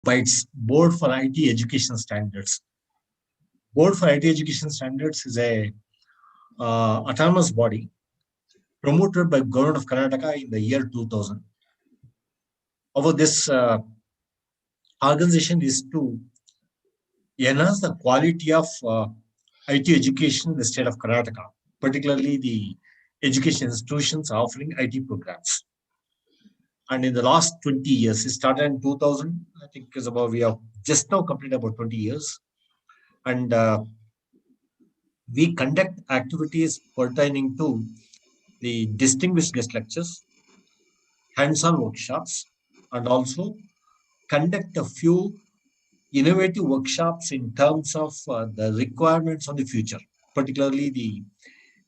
BITES, Board for IT Education Standards. Board for IT Education Standards is a autonomous body promoted by Government of Karnataka in the year 2000. Over this organization is to enhance the quality of IT education in the state of Karnataka, particularly the education institutions offering IT programs. And in the last 20 years, it started in 2000, I think is about, we have just now completed about 20 years. And we conduct activities pertaining to the distinguished guest lectures, hands-on workshops, and also conduct a few innovative workshops in terms of the requirements of the future, particularly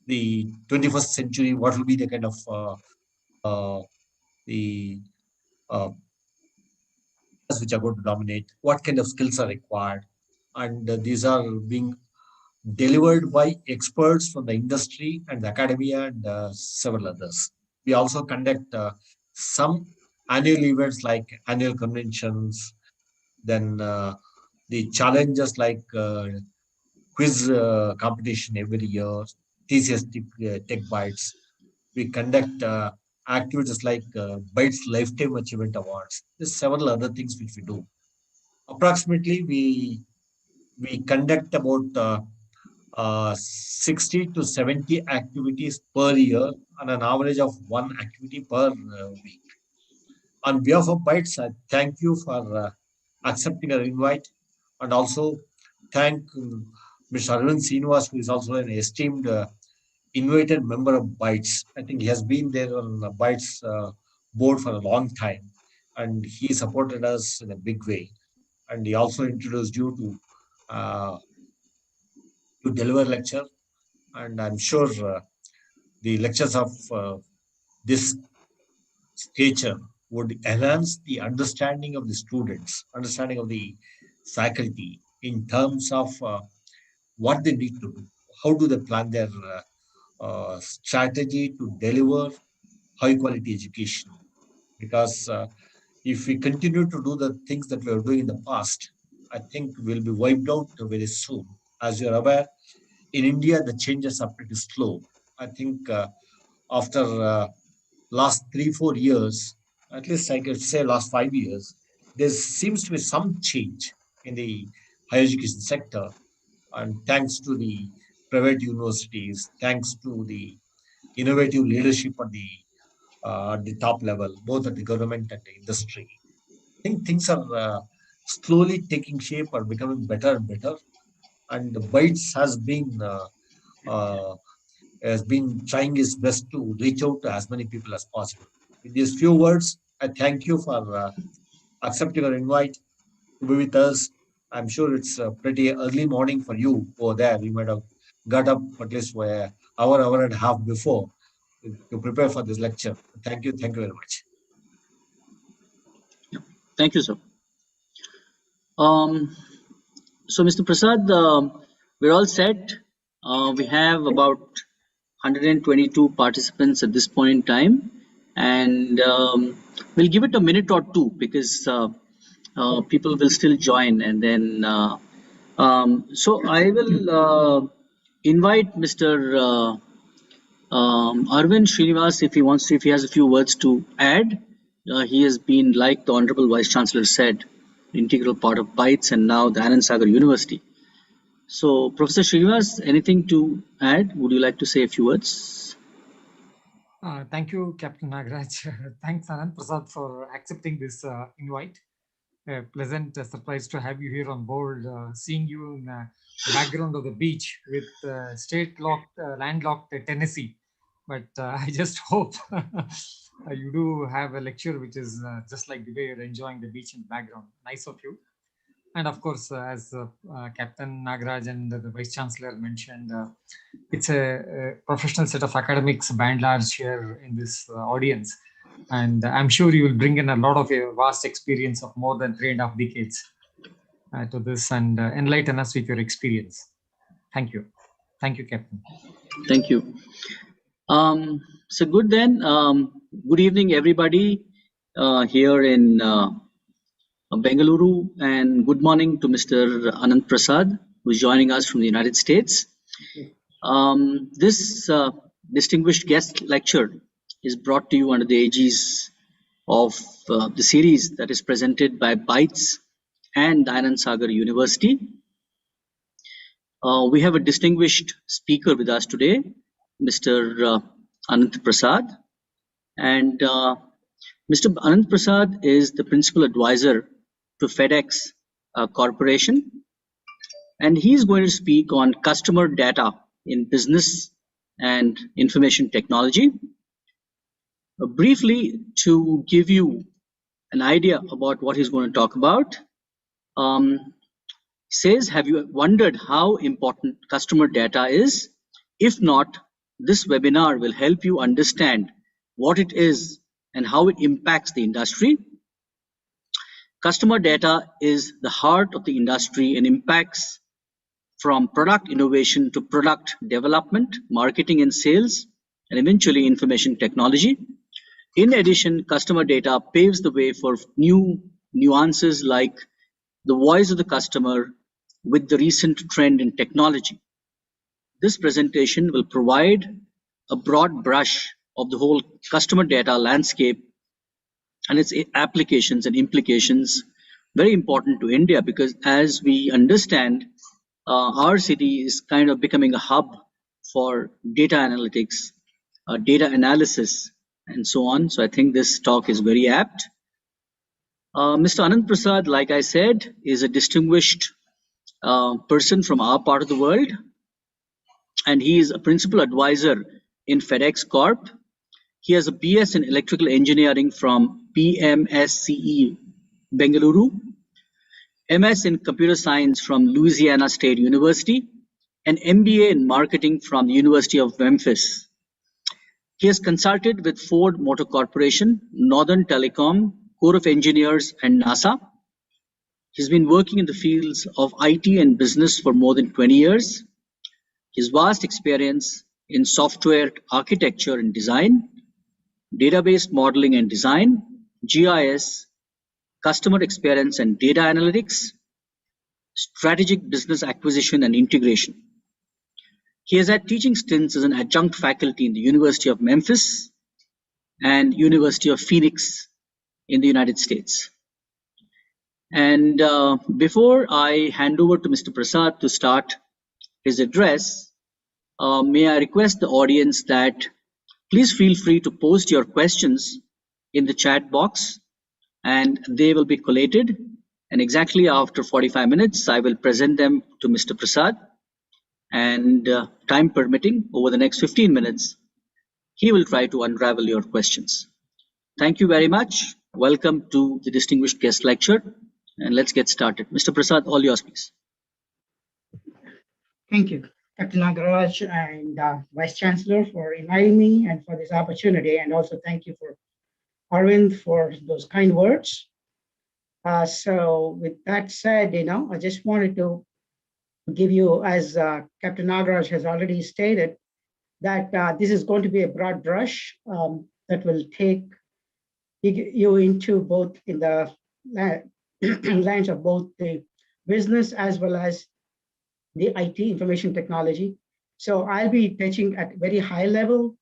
the 21st century. What will be the kind of the which are going to dominate? What kind of skills are required? And these are being delivered by experts from the industry and the academia and several others. We also conduct some annual events like annual conventions, then the challenges like quiz competition every year, TCS Tech Bites. We conduct activities like Bites Lifetime Achievement Awards. There's several other things which we do. Approximately, we conduct about 60 to 70 activities per year on an average of one activity per week. On behalf of Bytes, I thank you for accepting our invite, and also thank Mr. Arvind Srinivas, who is also an esteemed invited member of Bytes. I think he has been there on the Bytes board for a long time, and he supported us in a big way. And he also introduced you to deliver lecture, and I'm sure the lectures of this stature would enhance the understanding of the students, understanding of the faculty in terms of what they need to do, how do they plan their strategy to deliver high quality education. Because if we continue to do the things that we were doing in the past, I think we'll be wiped out very soon. As you're aware, in India, the changes are pretty slow. I think after last 3-4 years, at least I could say last 5 years, there seems to be some change in the higher education sector. And thanks to the private universities, thanks to the innovative leadership at the top level, both at the government and the industry, I think things are slowly taking shape or becoming better and better. And the Bytes uh, has been trying his best to reach out to as many people as possible. With these few words, I thank you for accepting our invite to be with us. I'm sure it's a pretty early morning for you over there. You might have got up at least for an hour and a half before to prepare for this lecture. Thank you very much. Yeah. Thank you, sir. So, Mr. Prasad, we're all set. We have about 122 participants at this point in time, and we'll give it a minute or two because people will still join, and then so I will invite Mr. Arvind Srinivas if he has a few words to add. He has been, like the Honorable Vice Chancellor said, integral part of Bytes and now the Anand Sagar University. So, Professor Srinivas, anything to add? Would you like to say a few words? Thank you, Captain Nagaraj. Thanks, Anand Prasad, for accepting this invite. A pleasant surprise to have you here on board, seeing you in the background of the beach with landlocked Tennessee. But I just hope you do have a lecture which is just like the way you're enjoying the beach in the background. Nice of you. And of course, as Captain Nagaraj and the Vice Chancellor mentioned, it's a professional set of academics by and large here in this audience. And I'm sure you will bring in a lot of a vast experience of more than 3.5 decades to this and enlighten us with your experience. Thank you. Thank you, Captain. Thank you. So good then. Good evening, everybody here in Bengaluru, and good morning to Mr. Anand Prasad, who is joining us from the United States. This distinguished guest lecture is brought to you under the aegis of the series that is presented by Bytes and Dayanand Sagar University. We have a distinguished speaker with us today, Mr. Anand Prasad. And Mr. Anand Prasad is the principal advisor to FedEx Corporation. And he's going to speak on customer data in business and information technology. Briefly, to give you an idea about what he's going to talk about, says, have you wondered how important customer data is? If not, this webinar will help you understand what it is and how it impacts the industry. Customer data is the heart of the industry and impacts from product innovation to product development, marketing and sales, and eventually information technology. In addition, customer data paves the way for new nuances like the voice of the customer with the recent trend in technology. This presentation will provide a broad brush of the whole customer data landscape and its applications and implications, very important to India, because as we understand, our city is kind of becoming a hub for data analytics, data analysis, and so on. So I think this talk is very apt. Mr. Anand Prasad, like I said, is a distinguished person from our part of the world, and he is a principal advisor in FedEx Corp. He has a BS in electrical engineering from PMSCE Bengaluru, MS in computer science from Louisiana State University, and MBA in marketing from the University of Memphis. He has consulted with Ford Motor Corporation, Northern Telecom, Corps of Engineers, and NASA. He's been working in the fields of IT and business for more than 20 years. His vast experience in software architecture and design, database modeling and design, GIS, customer experience and data analytics, strategic business acquisition and integration. He has had teaching stints as an adjunct faculty in the University of Memphis and University of Phoenix in the United States. And before I hand over to Mr. Prasad to start his address, may I request the audience that please feel free to post your questions in the chat box, and they will be collated. And exactly after 45 minutes, I will present them to Mr. Prasad. And time permitting, over the next 15 minutes, he will try to unravel your questions. Thank you very much. Welcome to the distinguished guest lecture. And let's get started. Mr. Prasad, all yours, please. Thank you, Captain Nagaraj and Vice Chancellor, for inviting me and for this opportunity. And also thank you for Arvind for those kind words. So with that said, I just wanted to give you, as Captain Nagaraj has already stated, that this is going to be a broad brush that will take you into both in the lines of both the business as well as the IT, information technology. So I'll be touching at very high level.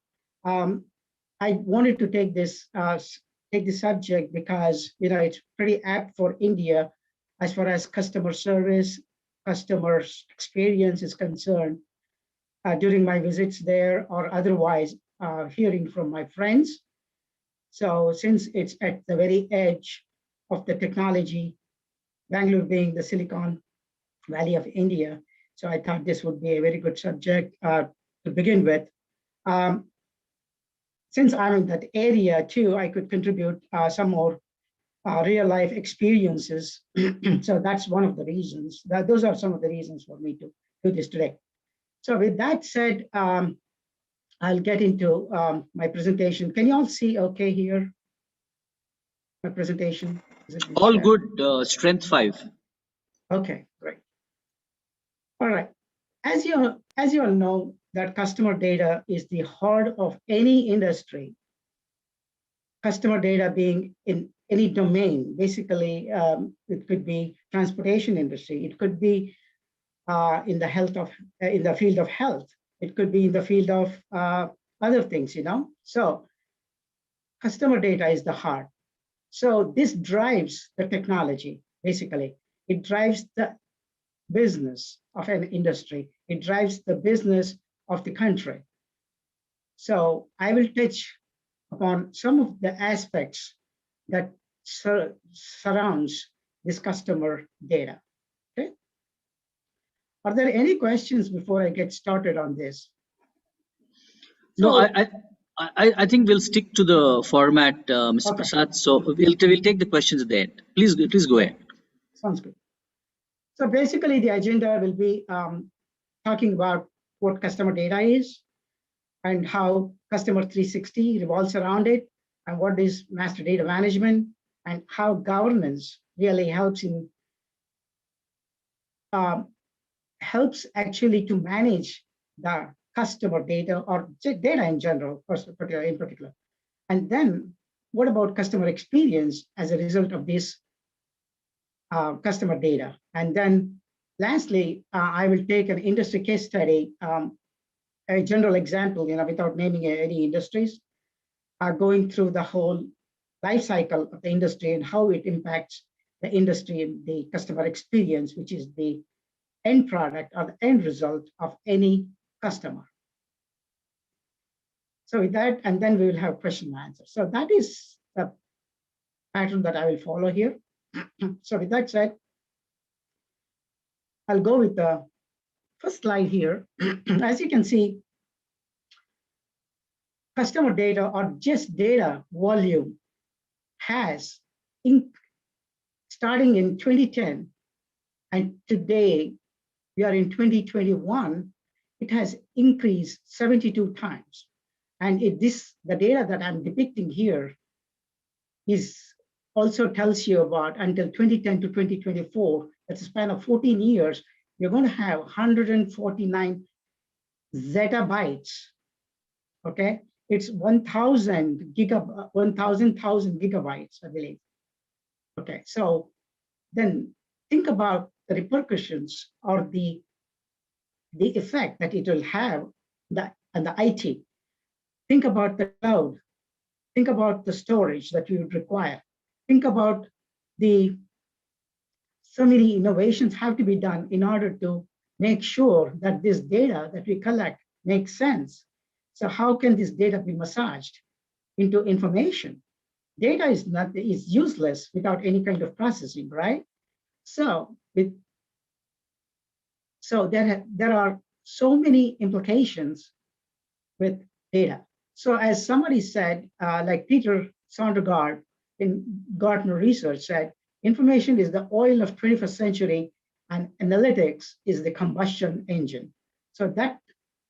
I wanted to take this subject because it's pretty apt for India as far as customer service, customer experience is concerned. During my visits there or otherwise, hearing from my friends. So since it's at the very edge of the technology, Bangalore being the Silicon Valley of India, so I thought this would be a very good subject to begin with. Since I'm in that area too, I could contribute some more real life experiences. So that's one of the reasons. Those are some of the reasons for me to do this today. So with that said, I'll get into my presentation. Can you all see okay here? My presentation? All good, strength 5. Okay, great. All right. As you all know, that customer data is the heart of any industry. Customer data being in any domain. Basically, it could be transportation industry. It could be in the field of health. It could be in the field of other things, So customer data is the heart. So this drives the technology, basically. It drives the business of an industry. It drives the business of the country. So I will touch upon some of the aspects that surrounds this customer data. Okay. Are there any questions before I get started on this? No, I think we'll stick to the format, Mr. Okay. Prasad. So we'll take the questions at the end. Please go ahead. Sounds good. So basically, the agenda will be talking about what customer data is and how customer 360 revolves around it, and what is master data management, and how governance really helps helps actually to manage the customer data or data in general, in particular. And then what about customer experience as a result of this customer data? And then lastly, I will take an industry case study, a general example, without naming any industries, going through the whole life cycle of the industry and how it impacts the industry and the customer experience, which is the end product or the end result of any customer. So with that, and then we will have question and answer. So that is the pattern that I will follow here. So with that said, I'll go with the first slide here. As you can see, customer data or just data volume has, starting in 2010, and today we are in 2021, it has increased 72 times. And the data that I'm depicting here also tells you about until 2010 to 2024, that's a span of 14 years, you're going to have 149 zettabytes. Okay, it's 1,000 gigabytes, I believe. Okay, so then think about the repercussions or the effect that it will have on the IT. Think about the cloud. Think about the storage that you would require. Think about so many innovations have to be done in order to make sure that this data that we collect makes sense. So how can this data be massaged into information? Data is useless without any kind of processing, right? So there are so many implications with data. So as somebody said, like Peter Sondergaard in Gartner Research said, information is the oil of 21st century and analytics is the combustion engine. So that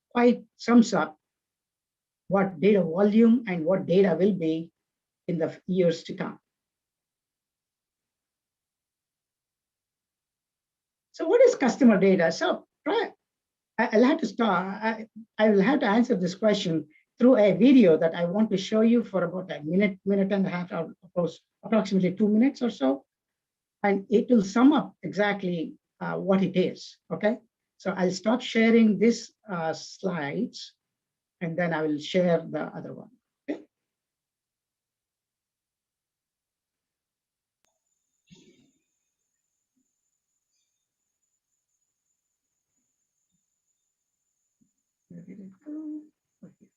quite sums up what data volume and what data will be in the years to come. So what is customer data? So I'll have to start. I will have to answer this question through a video that I want to show you for about a minute and a half, or approximately 2 minutes or so. And it will sum up exactly what it is, okay? So I'll stop sharing this slides, and then I will share the other one, okay? Where did it go? Okay.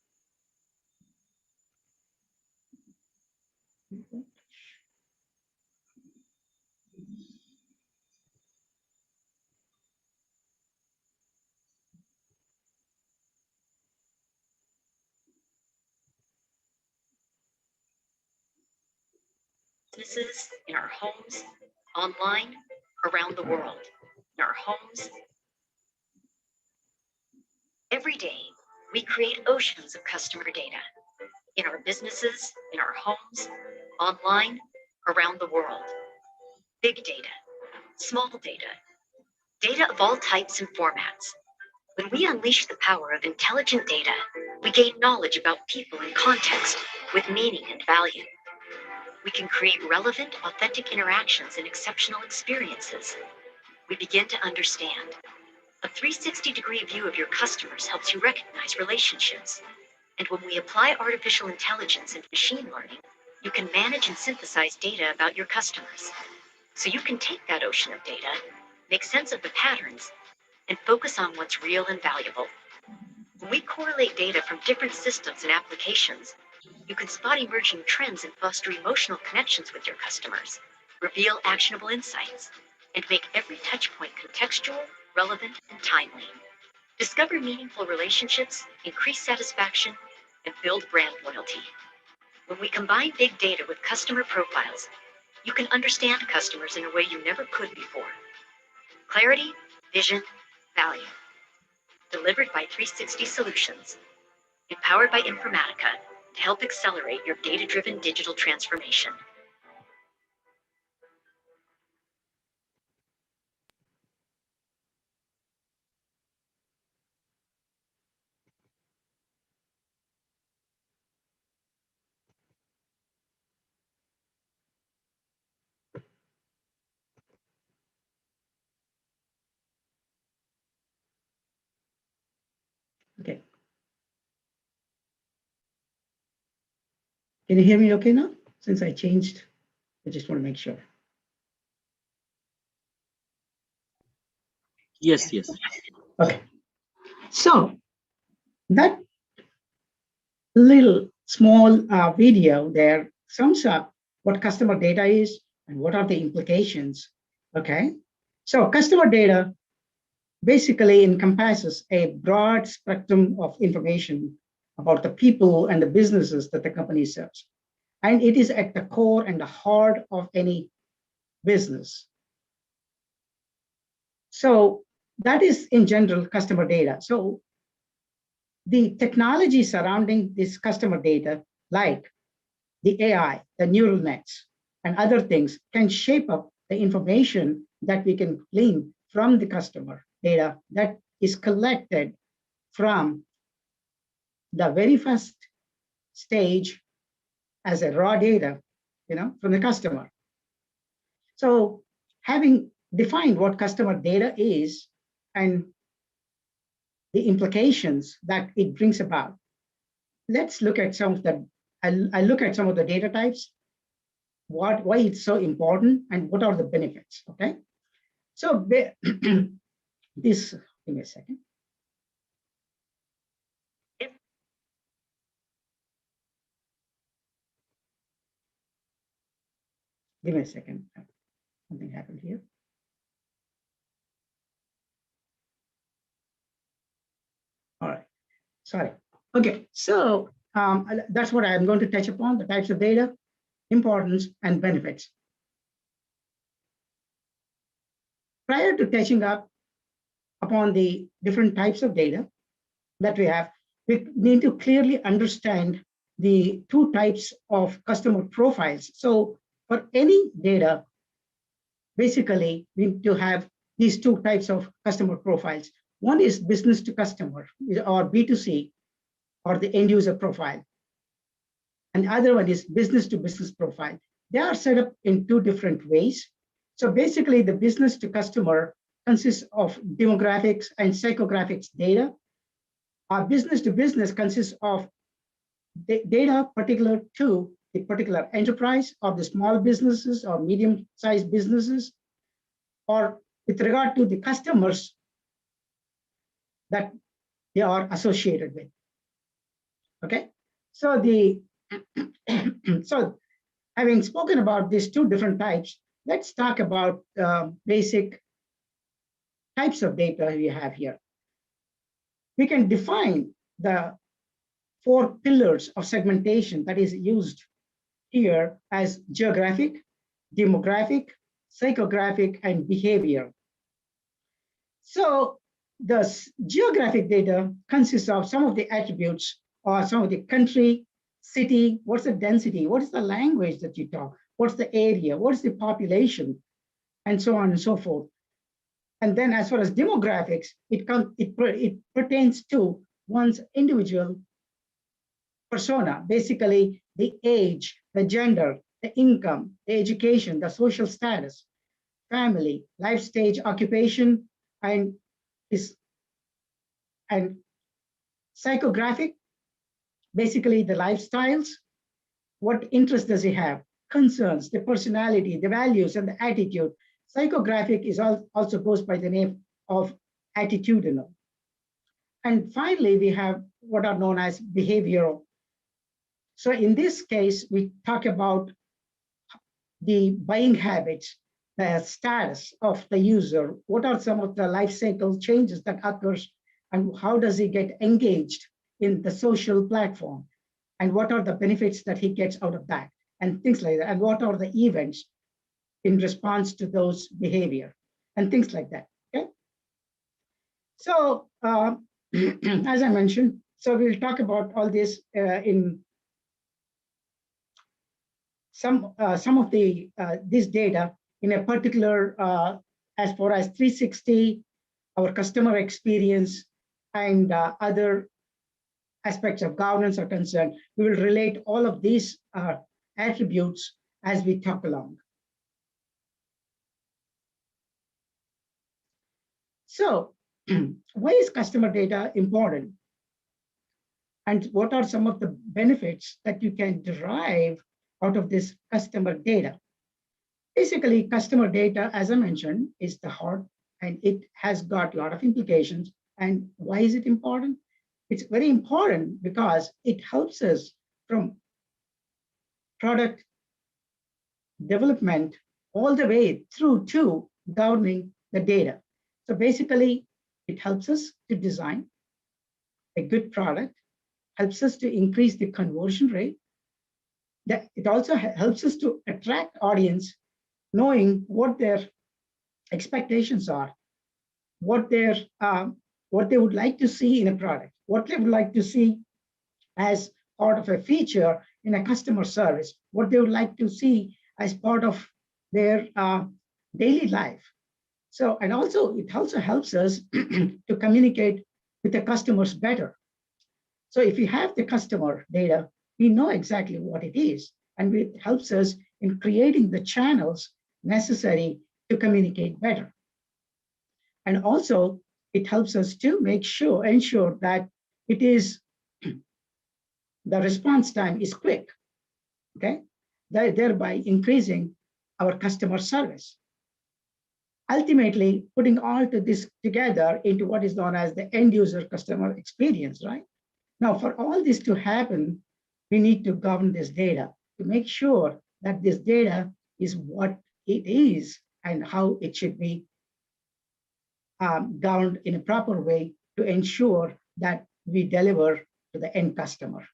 Businesses, in our homes, online, around the world, in our homes. Every day, we create oceans of customer data in our businesses, in our homes, online, around the world. Big data, small data, data of all types and formats. When we unleash the power of intelligent data, we gain knowledge about people and context with meaning and value. We can create relevant, authentic interactions and exceptional experiences. We begin to understand. A 360-degree view of your customers helps you recognize relationships. And when we apply artificial intelligence and machine learning, you can manage and synthesize data about your customers. So you can take that ocean of data, make sense of the patterns, and focus on what's real and valuable. When we correlate data from different systems and applications, you can spot emerging trends and foster emotional connections with your customers, reveal actionable insights, and make every touchpoint contextual, relevant, and timely. Discover meaningful relationships, increase satisfaction, and build brand loyalty. When we combine big data with customer profiles, you can understand customers in a way you never could before. Clarity, vision, value. Delivered by 360 Solutions. Empowered by Informatica to help accelerate your data-driven digital transformation. Okay. Can you hear me okay now? Since I changed, I just want to make sure. Yes, yes. Okay. So that little small video there sums up what customer data is and what are the implications. Okay. So customer data basically encompasses a broad spectrum of information about the people and the businesses that the company serves. And it is at the core and the heart of any business. So that is in general customer data. So the technology surrounding this customer data, like the AI, the neural nets, and other things can shape up the information that we can glean from the customer data that is collected from the very first stage as a raw data, from the customer. So having defined what customer data is and the implications that it brings about, let's look at some of the, I look at some of the data types, why it's so important, and what are the benefits, okay? So this, give me a second. Give me a second. Something happened here. All right, sorry. Okay, so that's what I'm going to touch upon, the types of data, importance, and benefits. Prior to touching up upon the different types of data that we have, we need to clearly understand the two types of customer profiles. So for any data, basically, we need to have these two types of customer profiles. One is business to customer, or B2C, or the end user profile. And the other one is business to business profile. They are set up in two different ways. So basically, the business to customer consists of demographics and psychographics data. Our business to business consists of data particular to the particular enterprise or the small businesses or medium-sized businesses, or with regard to the customers that they are associated with. Okay, so so having spoken about these two different types, let's talk about basic types of data we have here. We can define the 4 pillars of segmentation that is used here as geographic, demographic, psychographic, and behavior. So the geographic data consists of some of the attributes or some of the country, city, what's the density, what is the language that you talk, what's the area, what's the population, and so on and so forth. And then as far as demographics, it pertains to one's individual persona, basically the age, the gender, the income, the education, the social status, family, life stage, occupation, and his and psychographic, basically the lifestyles, what interest does he have, concerns, the personality, the values, and the attitude. Psychographic is also goes by the name of attitudinal. And finally, we have what are known as behavioral. So in this case, we talk about the buying habits, the status of the user, what are some of the life cycle changes that occurs, and how does he get engaged in the social platform, and what are the benefits that he gets out of that, and things like that, and what are the events in response to those behavior, and things like that, okay? So as I mentioned, so we'll talk about all this in some of the this data in a particular as far as 360, our customer experience, and other aspects of governance are concerned. We will relate all of these attributes as we talk along. So why is customer data important? And what are some of the benefits that you can derive out of this customer data? Basically, customer data, as I mentioned, is the heart, and it has got a lot of implications. And why is it important? It's very important because it helps us from product development all the way through to governing the data. So basically, it helps us to design a good product, helps us to increase the conversion rate. That it also helps us to attract audience, knowing what their expectations are, what they would like to see in a product, what they would like to see as part of a feature in a customer service, what they would like to see as part of their daily life. So, and also it also helps us to communicate with the customers better. So if we have the customer data, we know exactly what it is, and it helps us in creating the channels necessary to communicate better. And also, it helps us to ensure that it is, the response time is quick, okay? Thereby increasing our customer service. Ultimately, putting all of this together into what is known as the end user customer experience, right? Now, for all this to happen, we need to govern this data to make sure that this data is what it is and how it should be governed in a proper way to ensure that we deliver to the end customer.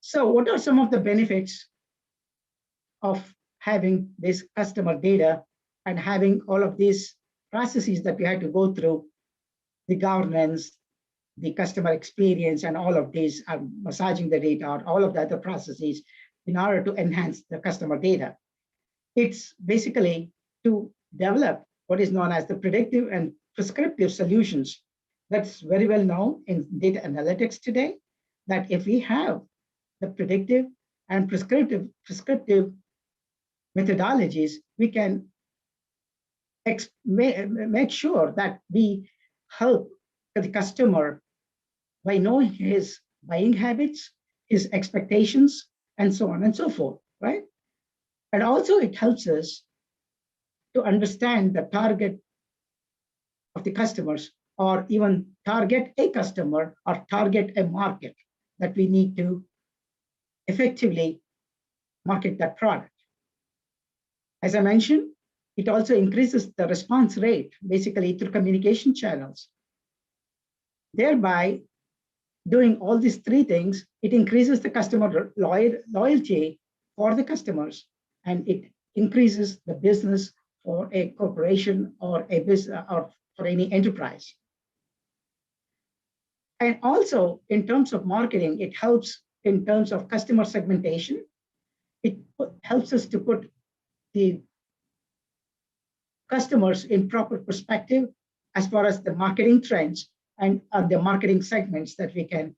So what are some of the benefits of having this customer data and having all of these processes that we had to go through, the governance, the customer experience, and all of these, massaging the data, all of the other processes in order to enhance the customer data? It's basically to develop what is known as the predictive and prescriptive solutions. That's very well known in data analytics today, that if we have the predictive and prescriptive methodologies, we can make sure that we help the customer by knowing his buying habits, his expectations, and so on and so forth, right? And also it helps us to understand the target of the customers, or even target a customer or target a market that we need to effectively market that product. As I mentioned, it also increases the response rate, basically through communication channels. Thereby, doing all these three things, it increases the customer loyalty for the customers, and it increases the business for a corporation or a business or for any enterprise. And also, in terms of marketing, it helps in terms of customer segmentation. It helps us to put the customers in proper perspective as far as the marketing trends and the marketing segments that we can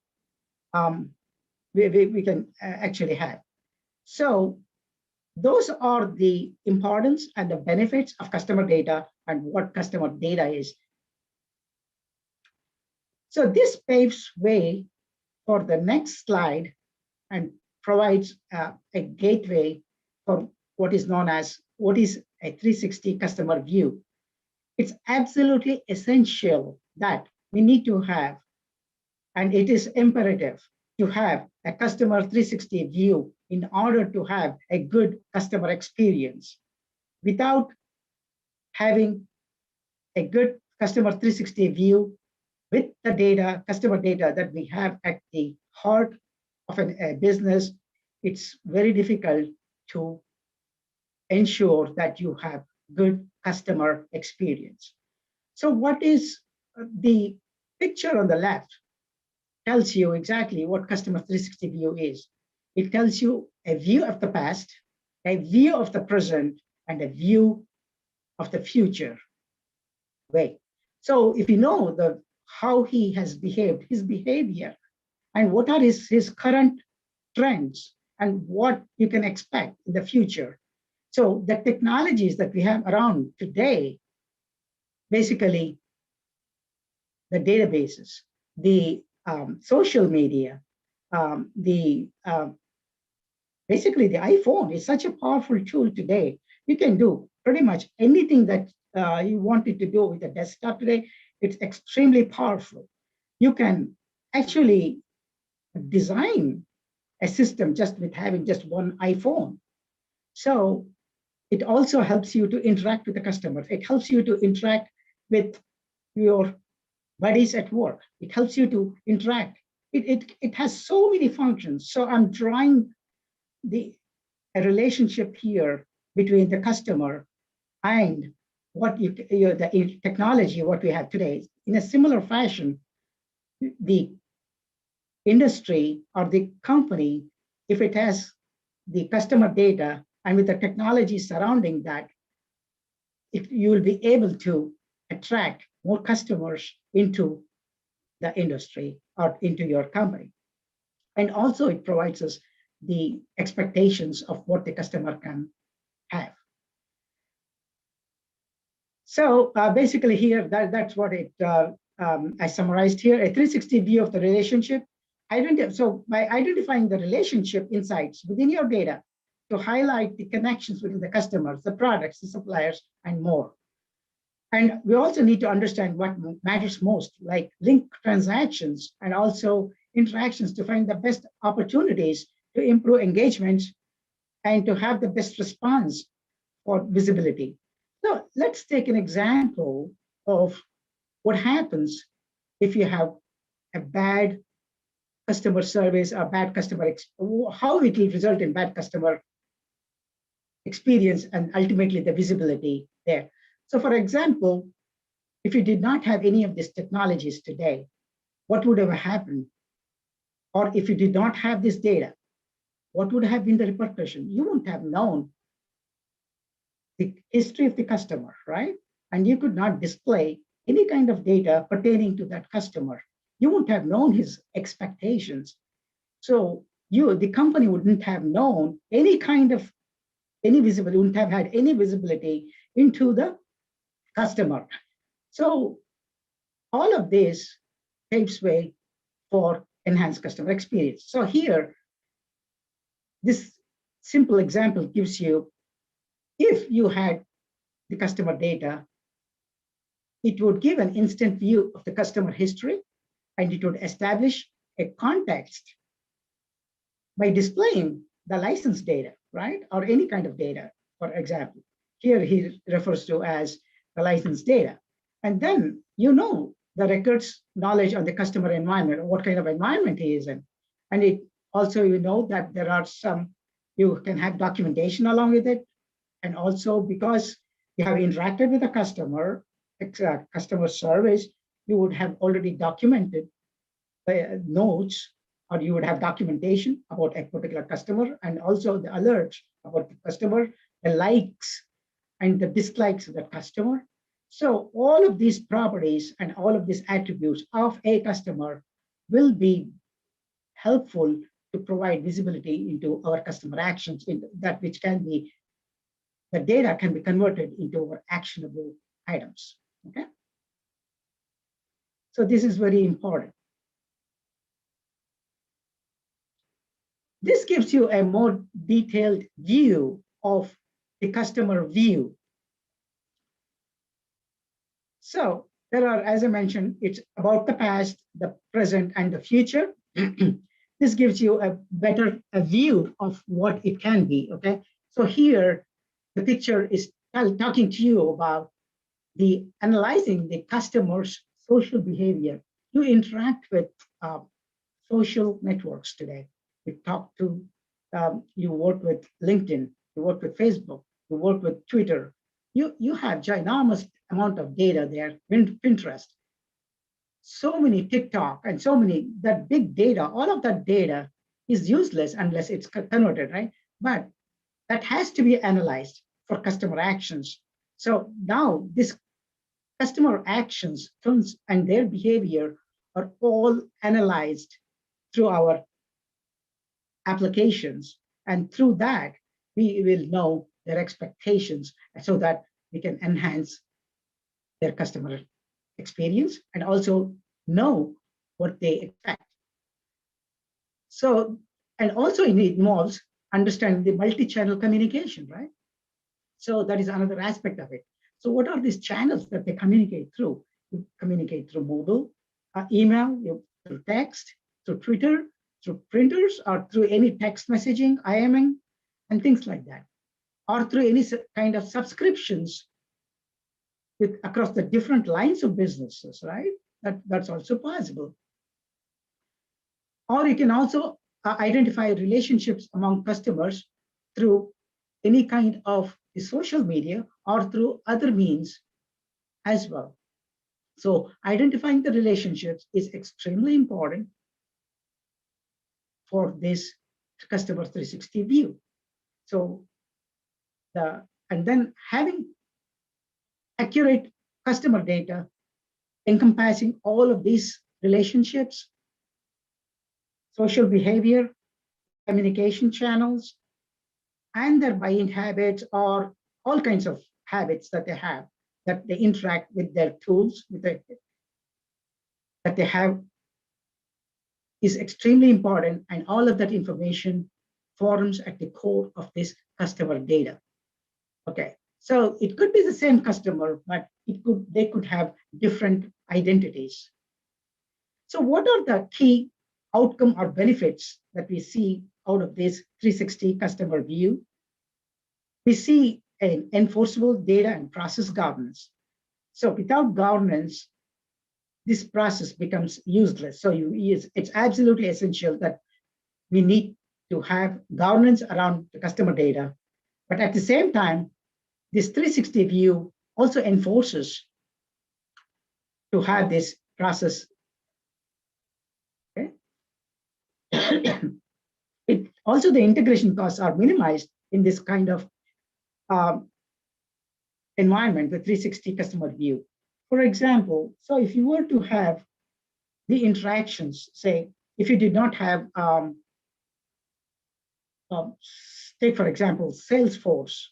we can actually have. So those are the importance and the benefits of customer data and what customer data is. So this paves way for the next slide and provides a gateway for what is known as what is a 360 customer view. It's absolutely essential that we need to have, and it is imperative to have a customer 360 view in order to have a good customer experience. Without having a good customer 360 view with the data, customer data that we have at the heart of a business, it's very difficult to ensure that you have good customer experience. So what is the picture on the left tells you exactly what customer 360 view is. It tells you a view of the past, a view of the present, and a view of the future way. So if you know how he has behaved, his behavior, and what are his current trends and what you can expect in the future. So the technologies that we have around today, basically the databases, the social media, basically the iPhone is such a powerful tool today. You can do pretty much anything that you wanted to do with a desktop today. It's extremely powerful. You can actually design a system just with having just one iPhone. So it also helps you to interact with the customers. It helps you to interact with your buddies at work. It helps you to interact. It has so many functions. So I'm drawing a relationship here between the customer and what the technology, what we have today. In a similar fashion, the industry or the company, if it has the customer data and with the technology surrounding that, you will be able to attract more customers into the industry or into your company. And also it provides us the expectations of what the customer can have. So basically here, that's what I summarized here, a 360 view of the relationship. So by identifying the relationship insights within your data to highlight the connections between the customers, the products, the suppliers, and more. And we also need to understand what matters most, like link transactions and also interactions to find the best opportunities to improve engagements and to have the best response for visibility. So let's take an example of what happens if you have a bad customer service, a bad customer, how it will result in bad customer experience and ultimately the visibility there. So for example, if you did not have any of these technologies today, what would have happened? Or if you did not have this data, what would have been the repercussion? You wouldn't have known the history of the customer, right? And you could not display any kind of data pertaining to that customer. You wouldn't have known his expectations. So the company wouldn't have known any visibility, wouldn't have had any visibility into the customer. So all of this paves way for enhanced customer experience. So here, this simple example gives you, if you had the customer data, it would give an instant view of the customer history, and it would establish a context by displaying the license data, right? Or any kind of data, for example. Here he refers to as the license data. And then you know the records knowledge on the customer environment, or what kind of environment he is in. And it also, you know that there are you can have documentation along with it. And also because you have interacted with a customer service, you would have already documented notes, or you would have documentation about a particular customer, and also the alerts about the customer, the likes and the dislikes of the customer. So all of these properties and all of these attributes of a customer will be helpful to provide visibility into our customer actions, in that which can be, the data can be converted into our actionable items. Okay. So this is very important. This gives you a more detailed view of the customer view. So there are, as I mentioned, it's about the past, the present, and the future. This gives you a better view of what it can be. Okay. So here, the picture is talking to you about the analyzing the customer's social behavior. You interact with social networks today. You talk to, you work with LinkedIn, you work with Facebook, you work with Twitter. You have ginormous amount of data there, Pinterest, so many TikTok, and so many, that big data, all of that data is useless unless it's converted, right? But that has to be analyzed for customer actions. So now this customer actions and their behavior are all analyzed through our applications. And through that, we will know their expectations so that we can enhance their customer experience and also know what they expect. So, and also it involves understanding the multi-channel communication, right? So that is another aspect of it. So what are these channels that they communicate through? You communicate through mobile, email, through text, through Twitter, through printers, or through any text messaging, IMing, and things like that, or through any kind of subscriptions with across the different lines of businesses, right? That's also possible. Or you can also identify relationships among customers through any kind of social media or through other means as well. So identifying the relationships is extremely important for this customer 360 view. So and then having accurate customer data encompassing all of these relationships, social behavior, communication channels, and their buying habits, or all kinds of habits that they have, that they interact with their tools, that they have, is extremely important. And all of that information forms at the core of this customer data. Okay, so it could be the same customer, but they could have different identities. So what are the key outcome or benefits that we see out of this 360 customer view? We see an enforceable data and process governance. So without governance, this process becomes useless. So it's absolutely essential that we need to have governance around the customer data. But at the same time, this 360 view also enforces to have this process. Okay. Also, the integration costs are minimized in this kind of environment, the 360 customer view. For example, so if you were to have the interactions, say, if you did not have, take for example, Salesforce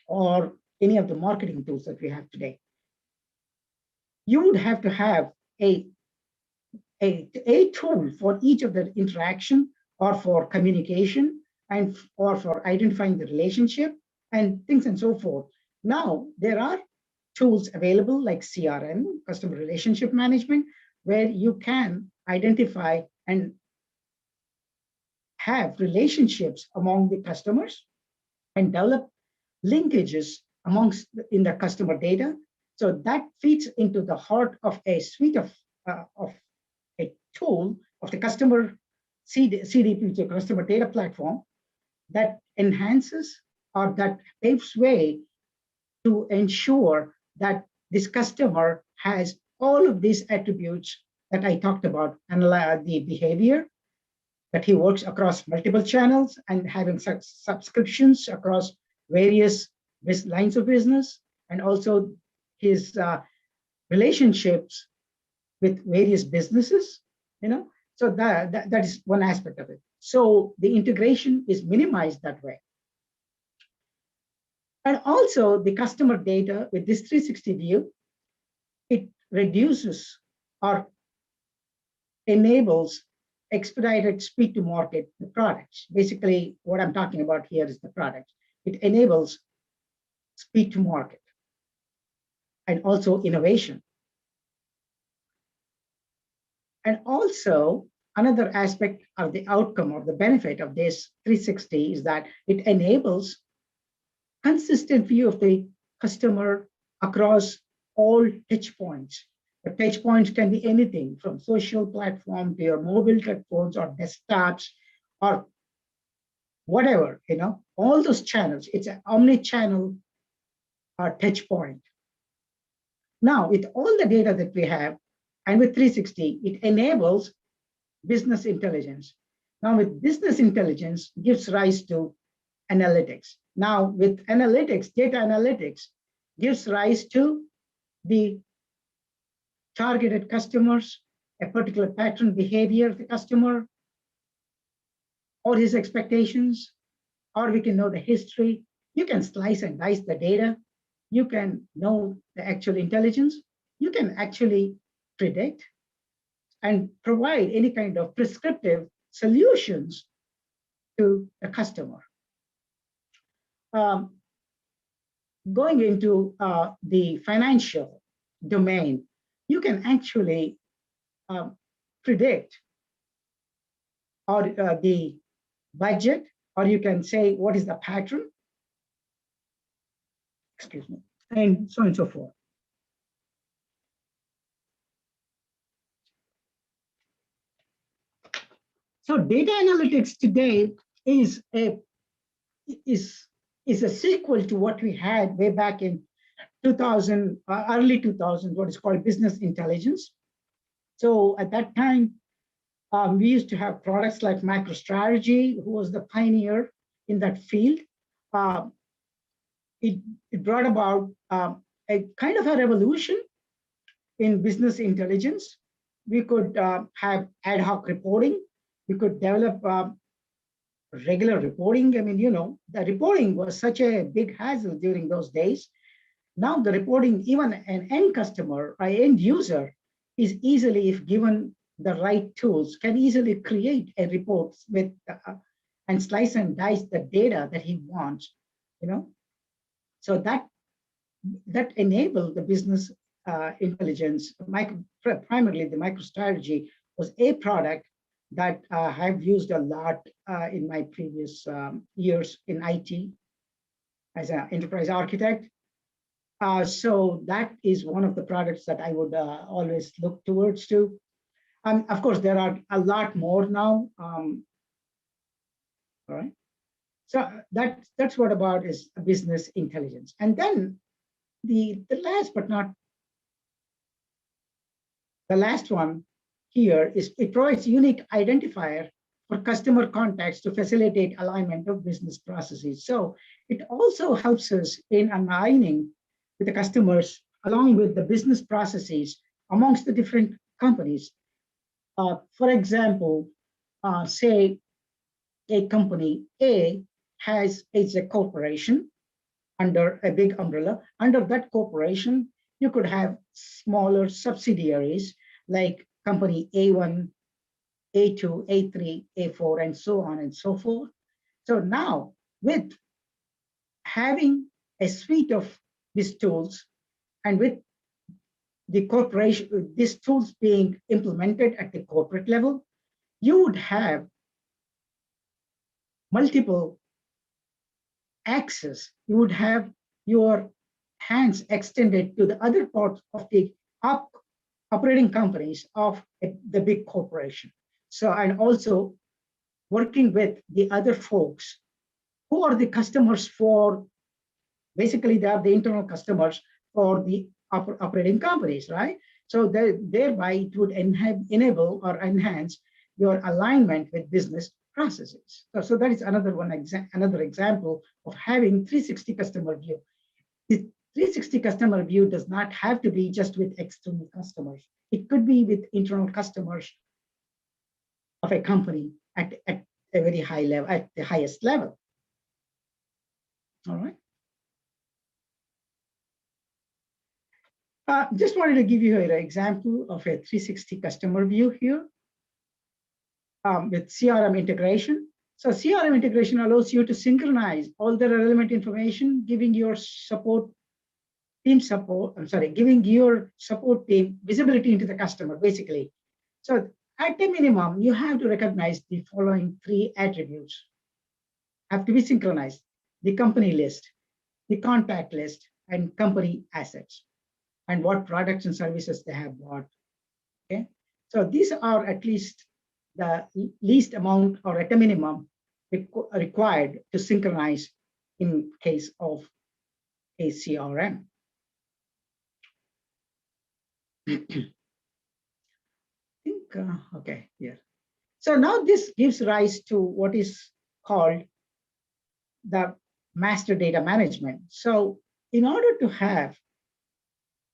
or any of the marketing tools that we have today, you would have to have a tool for each of the interaction or for communication and or for identifying the relationship and things and so forth. Now, there are tools available like CRM, customer relationship management, where you can identify and have relationships among the customers and develop linkages amongst in the customer data. So that feeds into the heart of a suite of a tool of the customer CDP, the customer data platform, that enhances or that paves way to ensure that this customer has all of these attributes that I talked about, and the behavior, that he works across multiple channels and having subscriptions across various lines of business, and also his relationships with various businesses, so that is one aspect of it. So the integration is minimized that way. And also the customer data with this 360 view, it reduces or enables expedited speed to market the products. Basically, what I'm talking about here is the product. It enables speed to market and also innovation. And also, another aspect of the outcome or the benefit of this 360 is that it enables consistent view of the customer across all touch points. The touch points can be anything from social platform to your mobile phones or desktops or whatever, all those channels. It's an omni-channel touch point. Now, with all the data that we have, and with 360, it enables business intelligence. Now, with business intelligence, gives rise to analytics. Now, with analytics, data analytics gives rise to the targeted customers, a particular pattern behavior of the customer, or his expectations, or we can know the history. You can slice and dice the data. You can know the actual intelligence. You can actually predict and provide any kind of prescriptive solutions to the customer. Going into the financial domain, you can actually predict or the budget, or you can say what is the pattern, excuse me, and so on and so forth. So data analytics today is a sequel to what we had way back in 2000, early 2000, what is called business intelligence. So at that time, we used to have products like MicroStrategy, who was the pioneer in that field. It brought about a kind of a revolution in business intelligence. We could have ad hoc reporting. We could develop regular reporting. I mean, the reporting was such a big hassle during those days. Now the reporting, even an end customer, an end user, is easily, if given the right tools, can easily create a report with and slice and dice the data that he wants. So that enabled the business intelligence. Primarily, the MicroStrategy was a product that I've used a lot in my previous years in IT as an enterprise architect. So that is one of the products that I would always look towards to. Of course, there are a lot more now. All right. So that's what about is business intelligence. And then the last but not the last one here is it provides unique identifier for customer contacts to facilitate alignment of business processes. So it also helps us in aligning with the customers along with the business processes amongst the different companies. For example, say a company A is a corporation under a big umbrella. Under that corporation, you could have smaller subsidiaries like company A1, A2, A3, A4, and so on and so forth. So now, with having a suite of these tools and with the corporation, these tools being implemented at the corporate level, you would have multiple access. You would have your hands extended to the other parts of the operating companies of the big corporation. So, and also working with the other folks who are the customers for, basically they are the internal customers for the operating companies, right? So thereby it would enable or enhance your alignment with business processes. So that is another example of having 360 customer view. The 360 customer view does not have to be just with external customers. It could be with internal customers of a company at a very high level, at the highest level. All right. Just wanted to give you an example of a 360 customer view here with CRM integration. So CRM integration allows you to synchronize all the relevant information, giving your support team giving your support team visibility into the customer, basically. So at a minimum, you have to recognize the following 3 attributes. Have to be synchronized: the company list, the contact list, and company assets, and what products and services they have bought. Okay, so these are at least the least amount, or at a minimum, required to synchronize in case of a CRM. Okay, here. So now this gives rise to what is called the master data management. So in order to have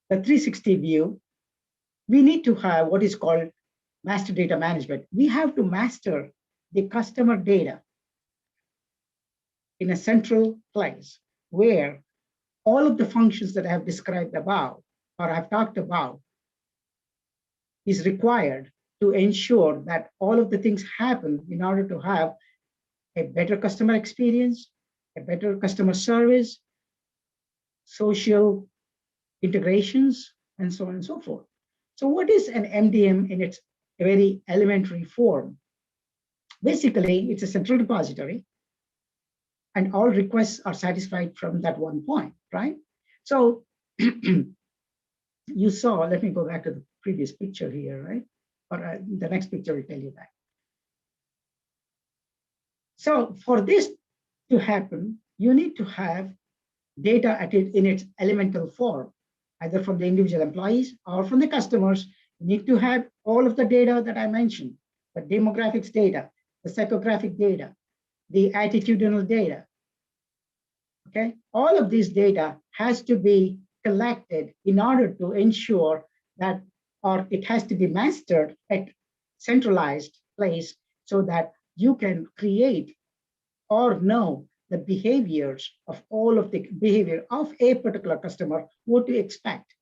the 360 view, we need to have what is called master data management. We have to master the customer data in a central place where all of the functions that I have described above, or I've talked about, is required to ensure that all of the things happen in order to have a better customer experience, a better customer service, social integrations, and so on and so forth. So what is an MDM in its very elementary form? Basically, it's a central repository, and all requests are satisfied from that one point, right? So you saw, let me go back to the previous picture here, right? Or the next picture will tell you that. So for this to happen, you need to have data in its elemental form, either from the individual employees or from the customers. You need to have all of the data that I mentioned: the demographics data, the psychographic data, the attitudinal data. Okay, all of this data has to be collected in order to ensure that, or it has to be mastered at centralized place, so that you can create or know the behaviors of all of the behavior of a particular customer, what to expect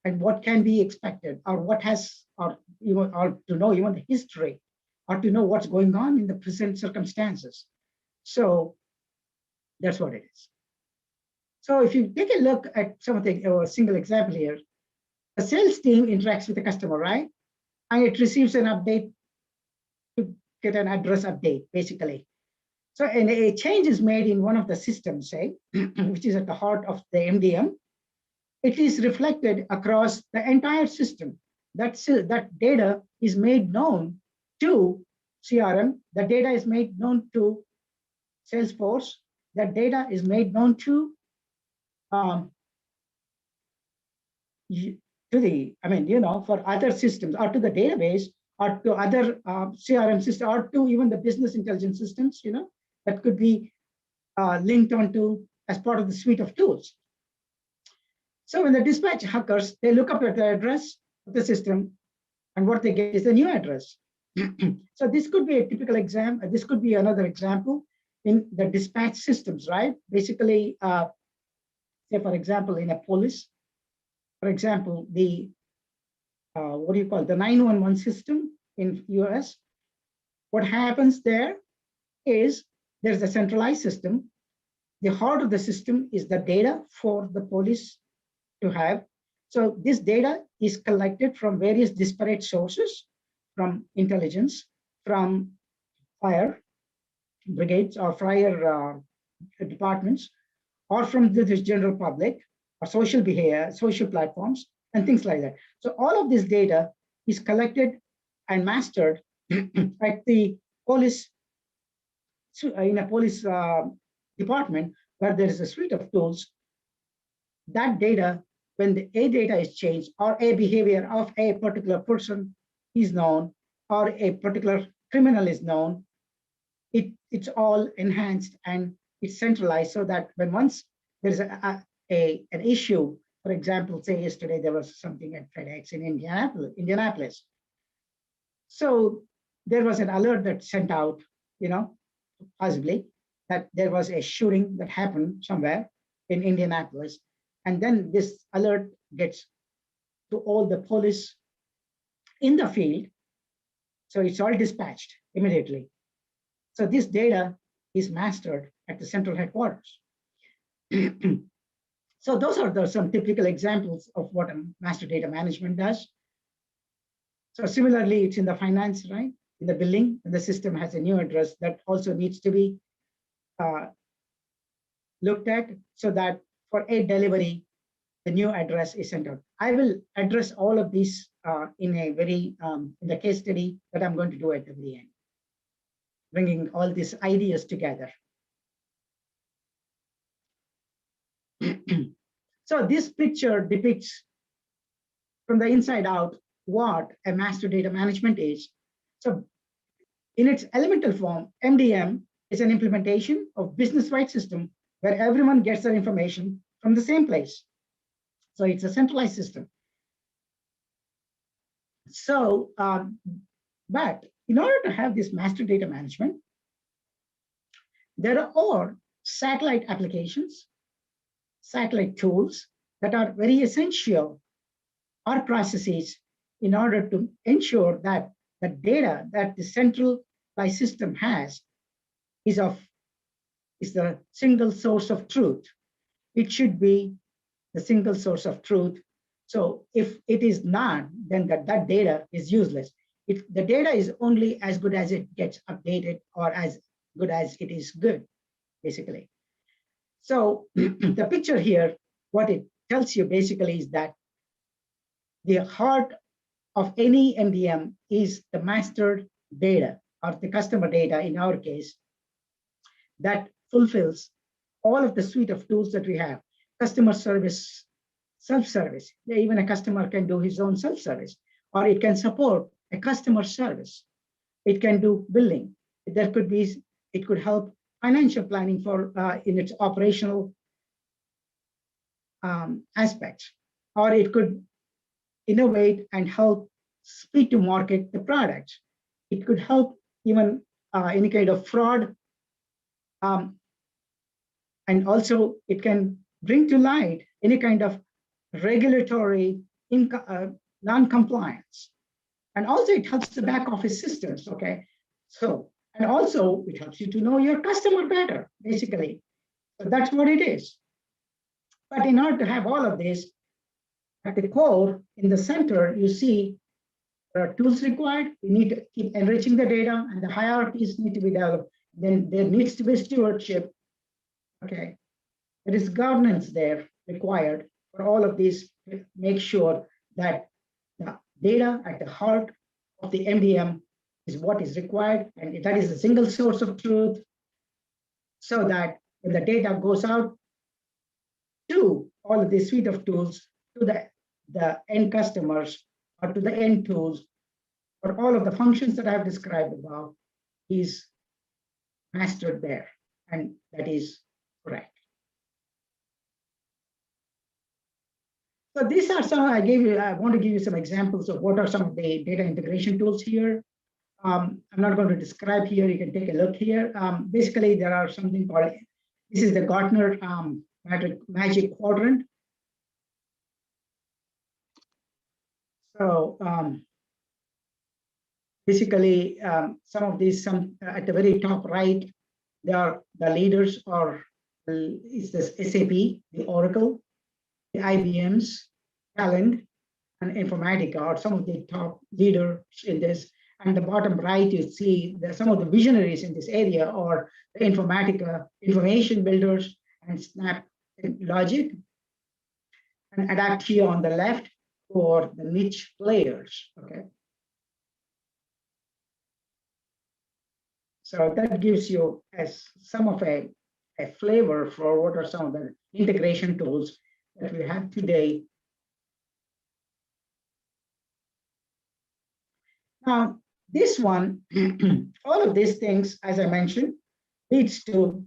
and what can be expected, or what has, or to know even the history, or to know what's going on in the present circumstances. So that's what it is. So if you take a look at something, or a single example here, a sales team interacts with the customer, right? And it receives an update to get an address update, basically. So and a change is made in one of the systems, say, which is at the heart of the MDM. It is reflected across the entire system. That data is made known to CRM. The data is made known to Salesforce. That data is made known to for other systems, or to the database, or to other CRM systems, or to even the business intelligence systems, that could be linked onto as part of the suite of tools. So when the dispatch occurs, they look up at the address of the system, and what they get is the new address. So this could be a typical example. This could be another example in the dispatch systems, right? Basically, say for example, in a police, for example, the the 911 system in US. What happens there is there's a centralized system. The heart of the system is the data for the police to have. So this data is collected from various disparate sources, from intelligence, from fire brigades or fire departments, or from the general public, or social behavior, social platforms, and things like that. So all of this data is collected and mastered at the police, in a police department, where there is a suite of tools. That data, when the A data is changed, or a behavior of a particular person is known, or a particular criminal is known, it's all enhanced and it's centralized, so that when once there's an issue, for example, say yesterday there was something at FedEx in Indianapolis. So there was an alert that sent out, possibly, that there was a shooting that happened somewhere in Indianapolis. And then this alert gets to all the police in the field. So it's all dispatched immediately. So this data is mastered at the central headquarters. So those are some typical examples of what a master data management does. So similarly, it's in the finance, right? In the billing, and the system has a new address that also needs to be looked at, so that for a delivery, the new address is sent out. I will address all of these in a very in the case study that I'm going to do at the end, bringing all these ideas together. So this picture depicts from the inside out what a master data management is. So in its elemental form, MDM is an implementation of business-wide system where everyone gets their information from the same place. So it's a centralized system. So, but in order to have this master data management, there are satellite applications, satellite tools that are very essential, or processes, in order to ensure that the data that the centralized system has is the single source of truth. It should be the single source of truth. So if it is not, then that data is useless. The data is only as good as it gets updated, or as good as it is good, basically. So the picture here, what it tells you basically is that the heart of any MDM is the master data, or the customer data in our case, that fulfills all of the suite of tools that we have. Customer service, self-service. Even a customer can do his own self-service, or it can support a customer service. It can do billing. It could help financial planning for in its operational aspects, or it could innovate and help speed to market the products. It could help even any kind of fraud, and also it can bring to light any kind of regulatory non-compliance. And also it helps the back office systems, okay? So, and also it helps you to know your customer better, basically. So that's what it is. But in order to have all of this, at the core, in the center, you see there are tools required. We need to keep enriching the data, and the hierarchies need to be developed. Then there needs to be stewardship, okay? There is governance there required for all of these to make sure that the data at the heart of the MDM is what is required, and that is a single source of truth, so that when the data goes out to all of this suite of tools, to the end customers, or to the end tools, or all of the functions that I've described above, is mastered there, and that is correct. So these are some, I want to give you some examples of what are some of the data integration tools here. I'm not going to describe here, you can take a look here. Basically, there are something called, this is the Gartner Magic Quadrant. So basically, some of these, at the very top right, they are the leaders, or is this SAP, the Oracle, the IBM's, Talent, and Informatica are some of the top leaders in this. And the bottom right, you see some of the visionaries in this area are the Informatica, Information Builders, and Snap Logic, and Adaptio on the left for the niche players, okay? So that gives you some of a flavor for what are some of the integration tools that we have today. Now, this one, all of these things, as I mentioned, leads to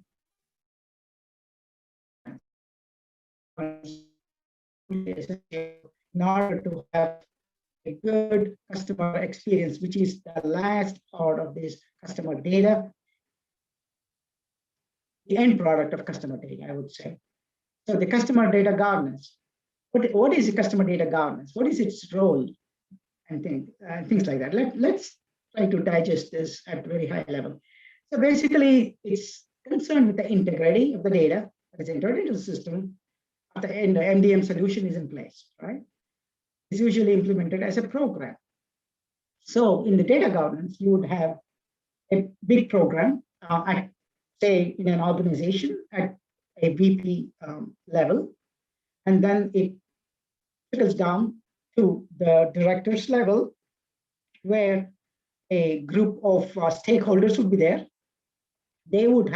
in order to have a good customer experience, which is the last part of this customer data. the end product of customer data, I would say. So the customer data governance. What is the customer data governance? What is its role? And things like that. Let's try to digest this at a very high level. So basically, it's concerned with the integrity of the data that is entered into the system. At the end, the MDM solution is in place, right? It's usually implemented as a program. So in the data governance, you would have a big program at, say, in an organization at a VP level, and then it trickles down to the directors level, where a group of stakeholders would be there. They would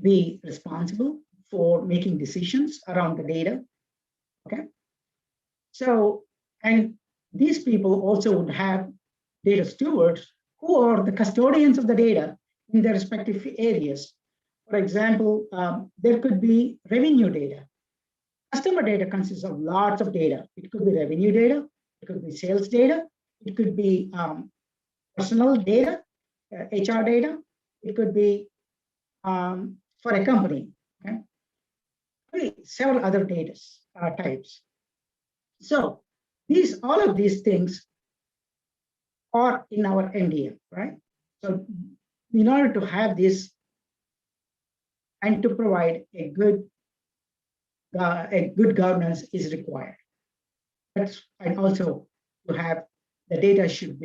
be responsible for making decisions around the data. Okay. So, and these people also would have data stewards who are the custodians of the data in their respective areas. For example, there could be revenue data. Customer data consists of lots of data. It could be revenue data, it could be sales data, it could be personal data, HR data, it could be for a company, okay? Several other data types. So all of these things are in our MDM, right? So in order to have this and to provide a good governance is required. And also to have the data should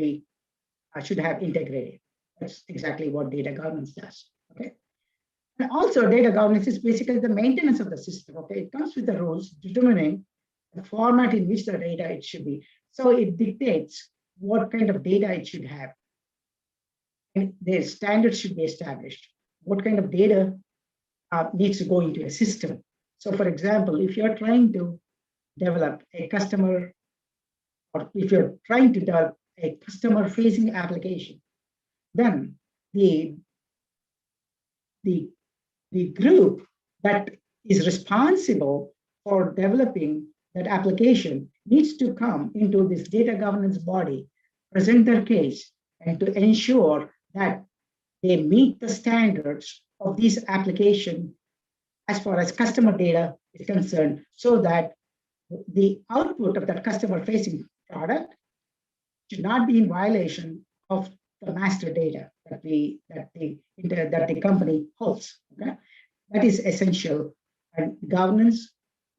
have integrated. That's exactly what data governance does. Okay. And also data governance is basically the maintenance of the system. Okay. It comes with the rules determining the format in which the data it should be. So it dictates what kind of data it should have. And the standards should be established. What kind of data needs to go into a system. So for example, if you're trying to develop a customer, or if you're trying to develop a customer-facing application, then the group that is responsible for developing that application needs to come into this data governance body, present their case, and to ensure that they meet the standards of this application as far as customer data is concerned, so that the output of that customer-facing product should not be in violation of the master data that the company holds. Okay? That is essential, and governance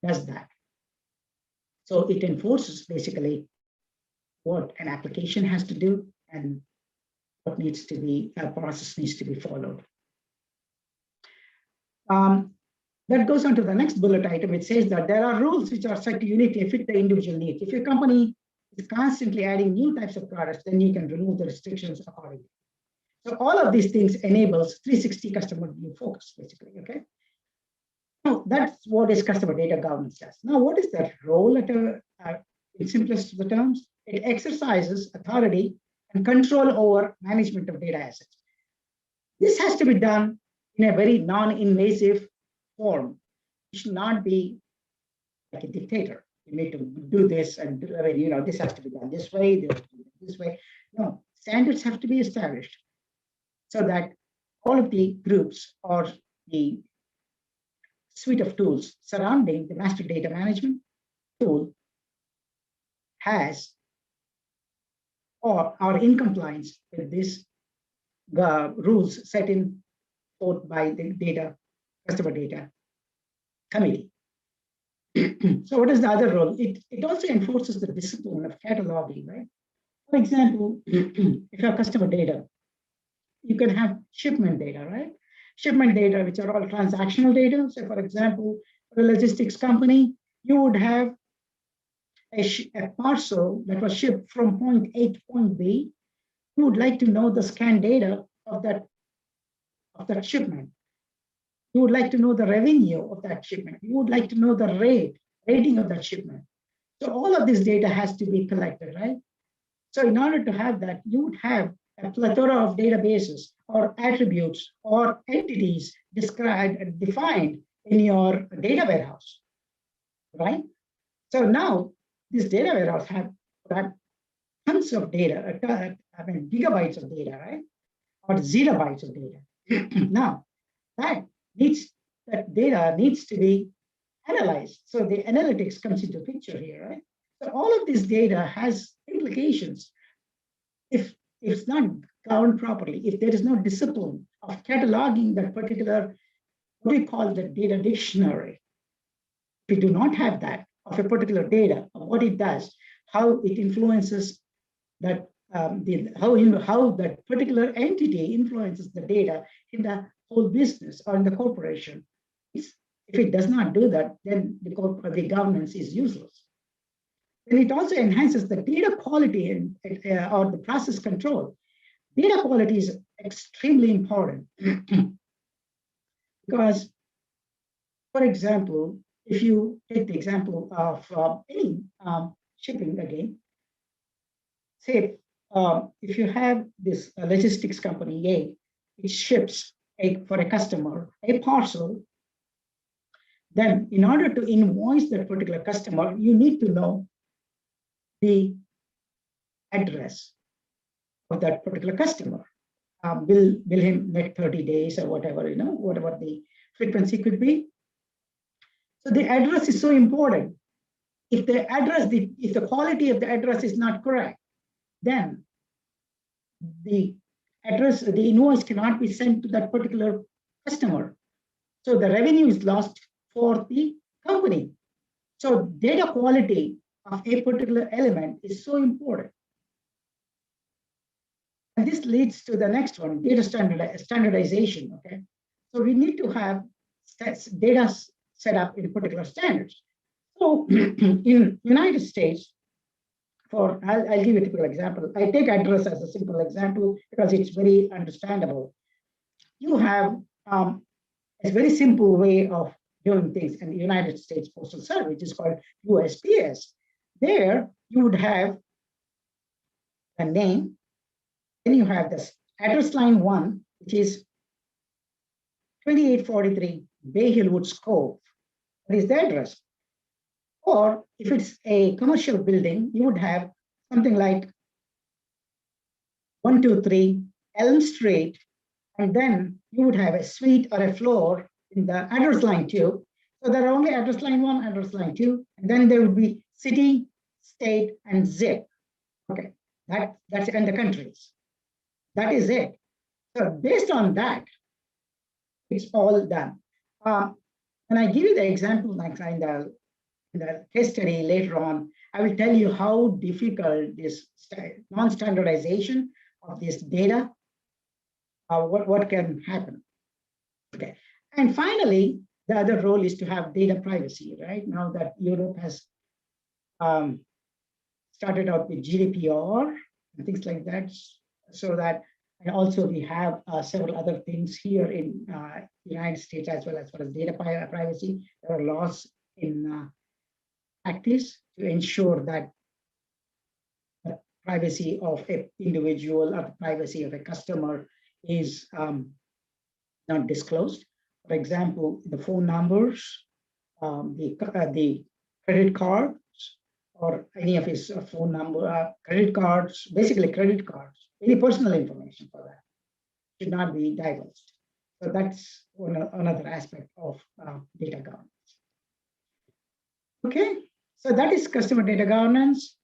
does that. So it enforces basically what an application has to do and what needs to be, a process needs to be followed. That goes on to the next bullet item. It says that there are rules which are set to uniquely fit the individual needs. If your company is constantly adding new types of products, then you can remove the restrictions accordingly. So all of these things enables 360 customer view focus, basically, okay? Now, that's what is customer data governance does. Now, what is that role in simplest of the terms? It exercises authority and control over management of data assets. This has to be done in a very non-invasive form. It should not be like a dictator. You need to do this, and this has to be done this way, this way. No, standards have to be established so that all of the groups or the suite of tools surrounding the master data management tool has or are in compliance with these rules set in forth by the customer data committee. So what is the other role? It also enforces the discipline of cataloging, right? For example, if you have customer data, you can have shipment data, right? Shipment data, which are all transactional data. So for example, for a logistics company, you would have a parcel that was shipped from point A to point B. You would like to know the scan data of that shipment. You would like to know the revenue of that shipment. You would like to know the rating of that shipment. So all of this data has to be collected, right? So in order to have that, you would have a plethora of databases or attributes or entities defined in your data warehouse, right? So now this data warehouse have tons of data, gigabytes of data, right? or zettabytes of data. Now, that data needs to be analyzed. So the analytics comes into picture here, right? So all of this data has implications. If it's not governed properly, if there is no discipline of cataloging that particular, what we call the data dictionary, if we do not have that of a particular data, of what it does, how it influences that, how that particular entity influences the data in the whole business or in the corporation. If it does not do that, then the governance is useless. And it also enhances the data quality and or the process control. Data quality is extremely important because, for example, if you take the example of any shipping again, say if you have this logistics company A, it ships for a customer a parcel, then in order to invoice that particular customer, you need to know the address of that particular customer. Bill him net 30 days or whatever, whatever the frequency could be. So the address is so important. If the quality of the address is not correct, then the invoice cannot be sent to that particular customer. So the revenue is lost for the company. So data quality of a particular element is so important. And this leads to the next one, data standardization, okay? So we need to have data set up in particular standards. So in United States, I'll give you a typical example. I take address as a simple example because it's very understandable. You have a very simple way of doing things in the United States Postal Service, which is called USPS. There, you would have a name, then you have this address line 1, which is 2843 Bay Hill Woods Cove. That is the address. Or if it's a commercial building, you would have something like 123 Elm Street, and then you would have a suite or a floor in the address line 2. So there are only address line 1, address line 2, and then there would be city, state, and zip. Okay, that's and the countries. That is it. So based on that, it's all done. And I give you the example like in the case study later on. I will tell you how difficult this non-standardization of this data, what can happen. Okay. And finally, the other role is to have data privacy, right? Now that Europe has started out with GDPR and things like that, so that, and also we have several other things here in the United States as well as far as data privacy. There are laws in practice to ensure that the privacy of an individual or the privacy of a customer is not disclosed. For example, the phone numbers, the credit cards, or any of his phone number, credit cards, basically credit cards, any personal information for that should not be divulged. So that's another aspect of data governance. Okay, so that is customer data governance.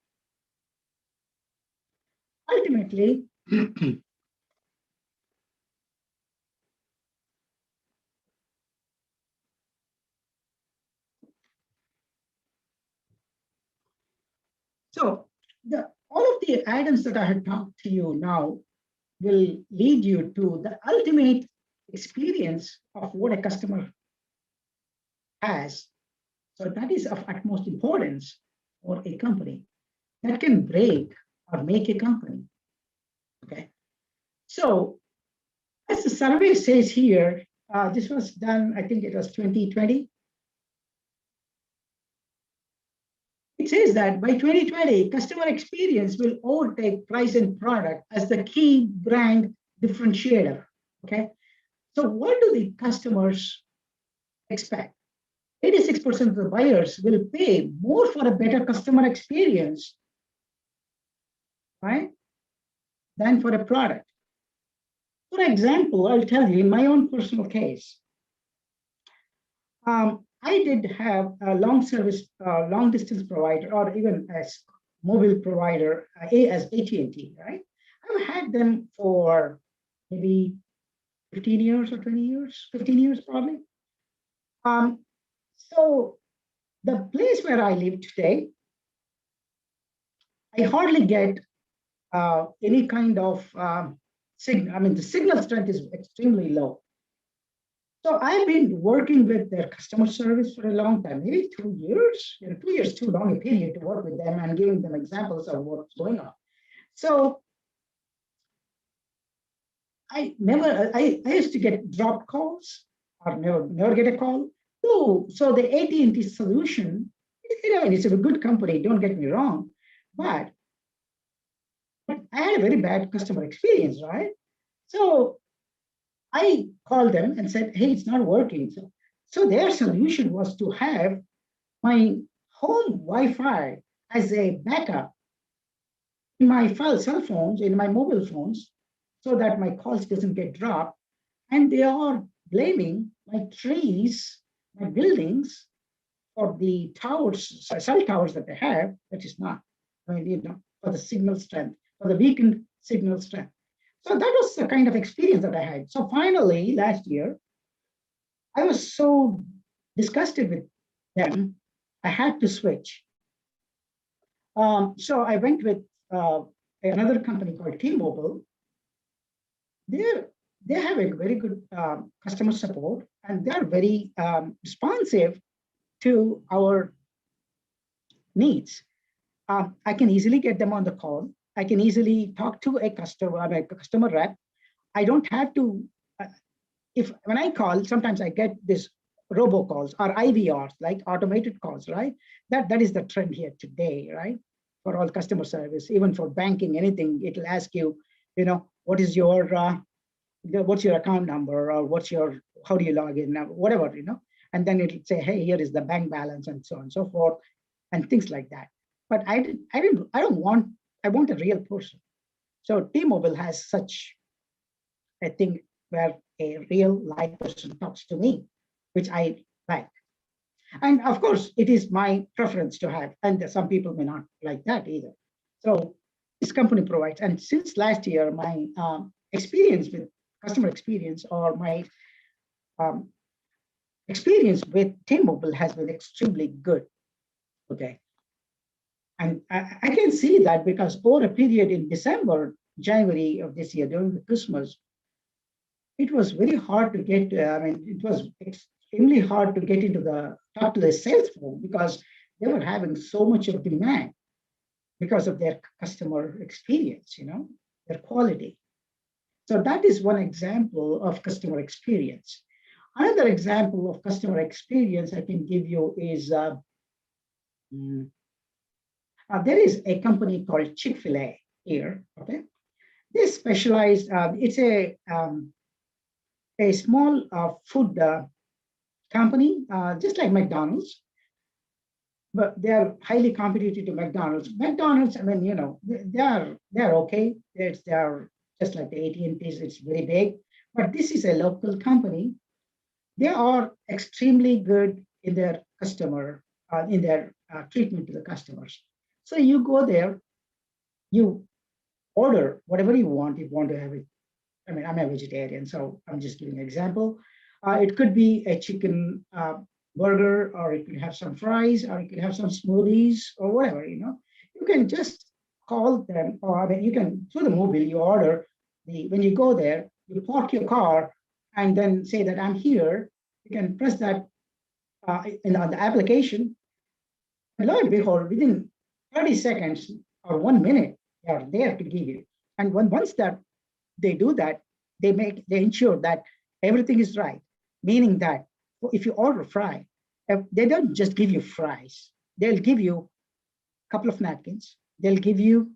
Ultimately, so all of the items that I had talked to you now will lead you to the ultimate experience of what a customer has. So that is of utmost importance for a company. That can break or make a company. Okay. So as the survey says here, this was done, I think it was 2020. It says that by 2020, customer experience will overtake price and product as the key brand differentiator. Okay. So what do the customers expect? 86% of the buyers will pay more for a better customer experience, right, than for a product. For example, I'll tell you in my own personal case, I did have a long service, long distance provider, or even as mobile provider, as AT&T, right? I've had them for maybe 15 years or 20 years, 15 years probably. So the place where I live today, I hardly get any kind of signal. I mean, the signal strength is extremely low. So I've been working with their customer service for a long time, maybe 2 years. 2 years too long a period to work with them and giving them examples of what's going on. So I used to get dropped calls or never get a call. So the AT&T solution, it's a good company, don't get me wrong, but I had a very bad customer experience, right? So I called them and said, hey, it's not working. So their solution was to have my home Wi-Fi as a backup in my cell phones, in my mobile phones, so that my calls doesn't get dropped. And they are blaming my trees, my buildings for the towers, cell towers that they have, that is not, for the signal strength, for the weakened signal strength. So that was the kind of experience that I had. So finally, last year, I was so disgusted with them, I had to switch. So I went with another company called T-Mobile. They have a very good customer support, and they're very responsive to our needs. I can easily get them on the call. I can easily talk to a customer rep. I don't have to, when I call, sometimes I get this robocalls or IVRs, like automated calls, right? That is the trend here today, right? For all customer service, even for banking, anything, it'll ask you, what is your, what's your account number, or how do you log in, whatever, and then it'll say, hey, here is the bank balance, and so on and so forth, and things like that. But I want a real person. So T-Mobile has such a thing where a real live person talks to me, which I like. And of course, it is my preference to have, and some people may not like that either. So this company provides, and since last year, my experience with customer experience, or my experience with T-Mobile has been extremely good. Okay. And I can see that because over a period in December, January of this year, during the Christmas, it was very hard to get, it was extremely hard to get talk to the sales phone, because they were having so much of demand because of their customer experience, their quality. So that is one example of customer experience. Another example of customer experience I can give you is, there is a company called Chick-fil-A here, okay? They specialize, it's a small food company, just like McDonald's, but they are highly competitive to McDonald's. McDonald's, they're okay. They're just like the AT&T's, it's very big, but this is a local company. They are extremely good in their treatment to the customers. So you go there, you order whatever you want. You want to have it. I'm a vegetarian, so I'm just giving an example. It could be a chicken burger, or it could have some fries, or it could have some smoothies, or whatever, You can just call them, or you can, through the mobile, you order. When you go there, you park your car, and then say that I'm here. You can press that on the application, and lo and behold, within 30 seconds or 1 minute, they are there to give you. And once that they do that, they ensure that everything is right. Meaning that if you order fry, they don't just give you fries. They'll give you a couple of napkins. They'll give you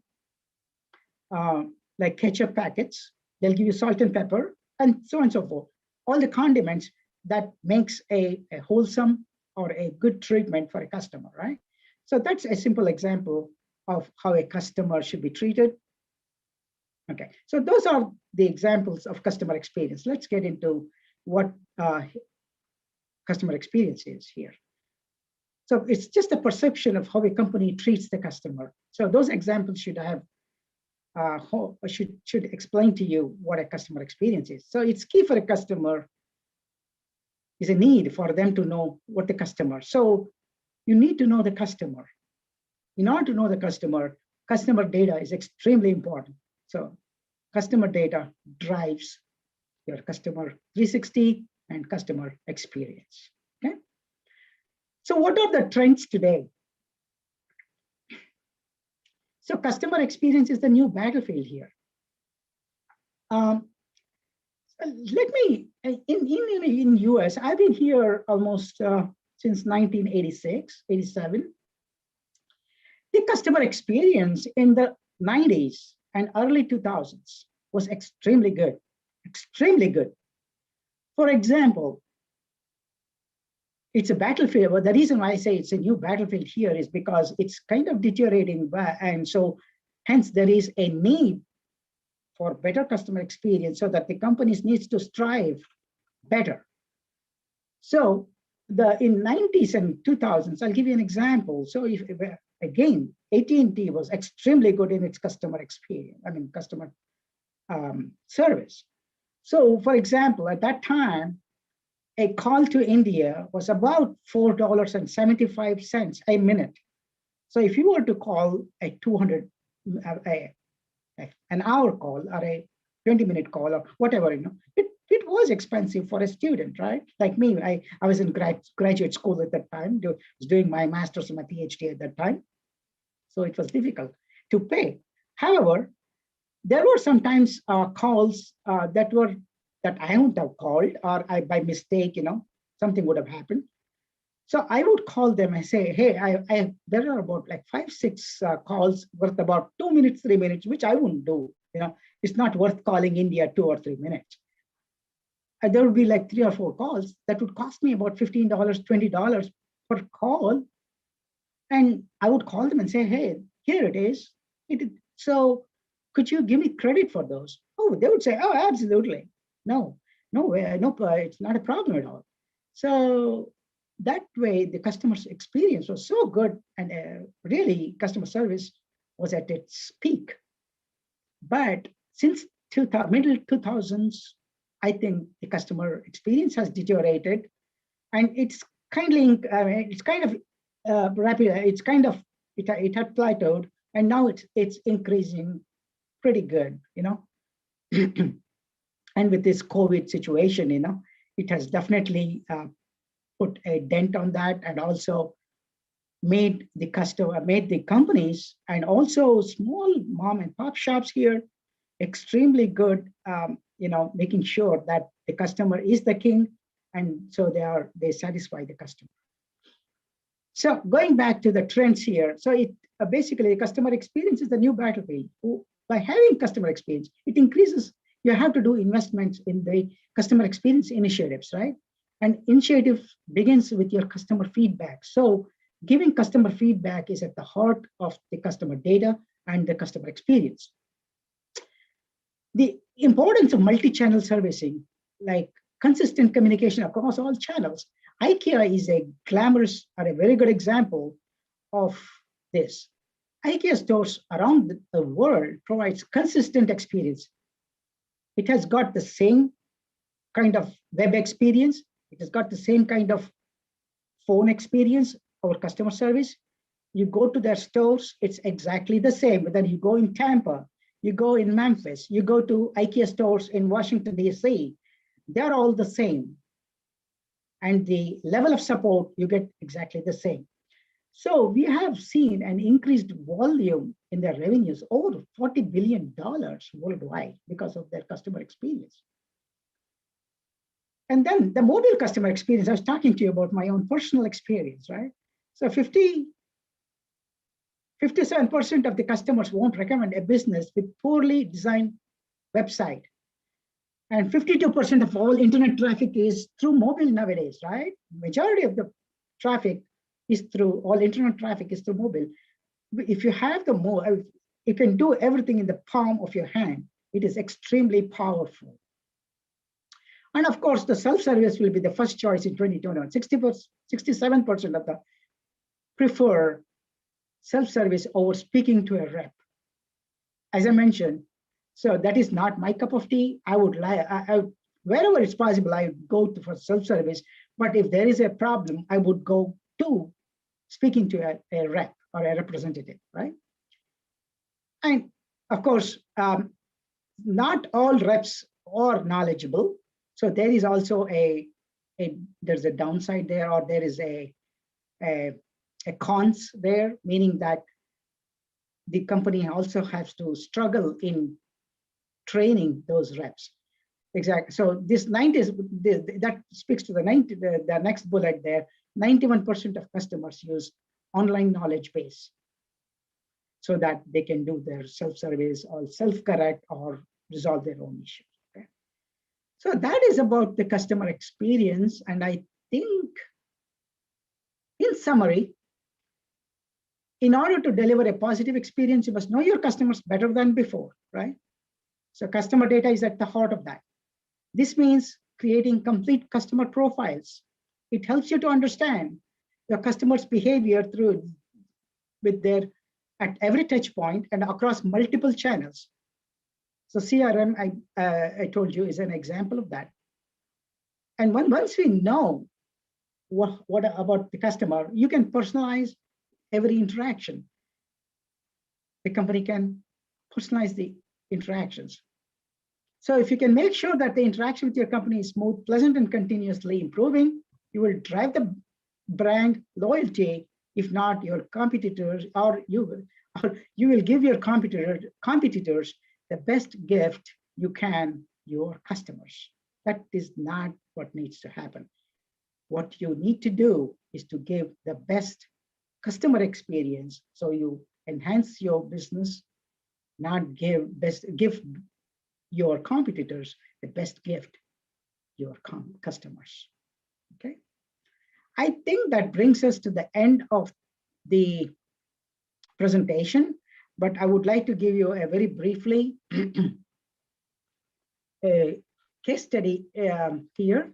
like ketchup packets. They'll give you salt and pepper, and so on and so forth. All the condiments that makes a wholesome or a good treatment for a customer, right? So that's a simple example of how a customer should be treated. Okay, so those are the examples of customer experience. Let's get into what customer experience is here. So it's just a perception of how a company treats the customer. So those examples should have should explain to you what a customer experience is. So it's key for a customer, is a need for them to know what the customer. So you need to know the customer. In order to know the customer data is extremely important. So customer data drives your customer 360 and customer experience. Okay. So what are the trends today? So customer experience is the new battlefield here. Let me, in US, I've been here almost since 1986, 87. The customer experience in the 90s and early 2000s was extremely good, extremely good. For example, it's a battlefield. Well, the reason why I say it's a new battlefield here is because it's kind of deteriorating, and so hence there is a need for better customer experience so that the companies needs to strive better. So in 90s and 2000s, I'll give you an example. So if again, AT&T was extremely good in its customer experience, customer service. So for example, at that time, a call to India was about $4.75 a minute. So if you were to call a 200, an hour call or a 20-minute call or whatever, it was expensive for a student, right? Like me, I was in graduate school at that time, was doing my master's and my PhD at that time. So it was difficult to pay. However, there were sometimes calls that I wouldn't have called, or by mistake, something would have happened. So I would call them and say, hey, there are about like 5-6 calls worth about 2 minutes, 3 minutes, which I wouldn't do. It's not worth calling India 2 or 3 minutes. And there would be like 3 or 4 calls that would cost me about $15, $20 per call. And I would call them and say, hey, here it is. So could you give me credit for those? Oh, they would say, oh, absolutely. No way, no, it's not a problem at all. So that way, the customer experience was so good, and really customer service was at its peak. But since middle 2000s, I think the customer experience has deteriorated, and it's kind of rapid. It's kind of it had plateaued, and now it's increasing pretty good, And with this COVID situation, it has definitely put a dent on that, and also made the companies and also small mom and pop shops here extremely good, making sure that the customer is the king, and so they satisfy the customer. So going back to the trends here, so it basically the customer experience is the new battlefield. By having customer experience, it increases. You have to do investments in the customer experience initiatives, right? And initiative begins with your customer feedback. So giving customer feedback is at the heart of the customer data and the customer experience. The importance of multi-channel servicing, like consistent communication across all channels. IKEA is a glamorous or a very good example of this. IKEA stores around the world provides consistent experience. It has got the same kind of web experience. It has got the same kind of phone experience or customer service. You go to their stores, it's exactly the same. Whether you go in Tampa, you go in Memphis, you go to IKEA stores in Washington, DC, they're all the same. And the level of support, you get exactly the same. So we have seen an increased volume in their revenues, over $40 billion worldwide because of their customer experience. And then the mobile customer experience, I was talking to you about my own personal experience, right? So 57% of the customers won't recommend a business with poorly designed website. And 52% of all internet traffic is through mobile nowadays, right? Majority of the traffic is through, all internet traffic is through mobile. If you have you can do everything in the palm of your hand. It is extremely powerful. And of course, the self-service will be the first choice in 2021. 67% of the prefer self-service over speaking to a rep. As I mentioned, so that is not my cup of tea. I would like, wherever it's possible, I would go for self-service. But if there is a problem, I would go to speaking to a rep or a representative, right? And of course, not all reps are knowledgeable. So there is also there's a downside there, or there is a cons there, meaning that the company also has to struggle in training those reps. Exactly. So this 90 is that speaks to the next bullet there. 91% of customers use online knowledge base so that they can do their self-service or self-correct or resolve their own issues. Okay? So that is about the customer experience. And I think, in summary, in order to deliver a positive experience, you must know your customers better than before, right? So customer data is at the heart of that. This means creating complete customer profiles. It helps you to understand your customer's behavior at every touch point and across multiple channels. So CRM, I told you, is an example of that. And once we know what about the customer, you can personalize every interaction. The company can personalize the interactions. So if you can make sure that the interaction with your company is smooth, pleasant, and continuously improving, you will drive the brand loyalty. If not, your competitors, or you will give your competitors the best gift you can, your customers. That is not what needs to happen. What you need to do is to give the best customer experience, so you enhance your business, not give your competitors the best gift, your customers. Okay, I think that brings us to the end of the presentation, but I would like to give you a very briefly a case study here.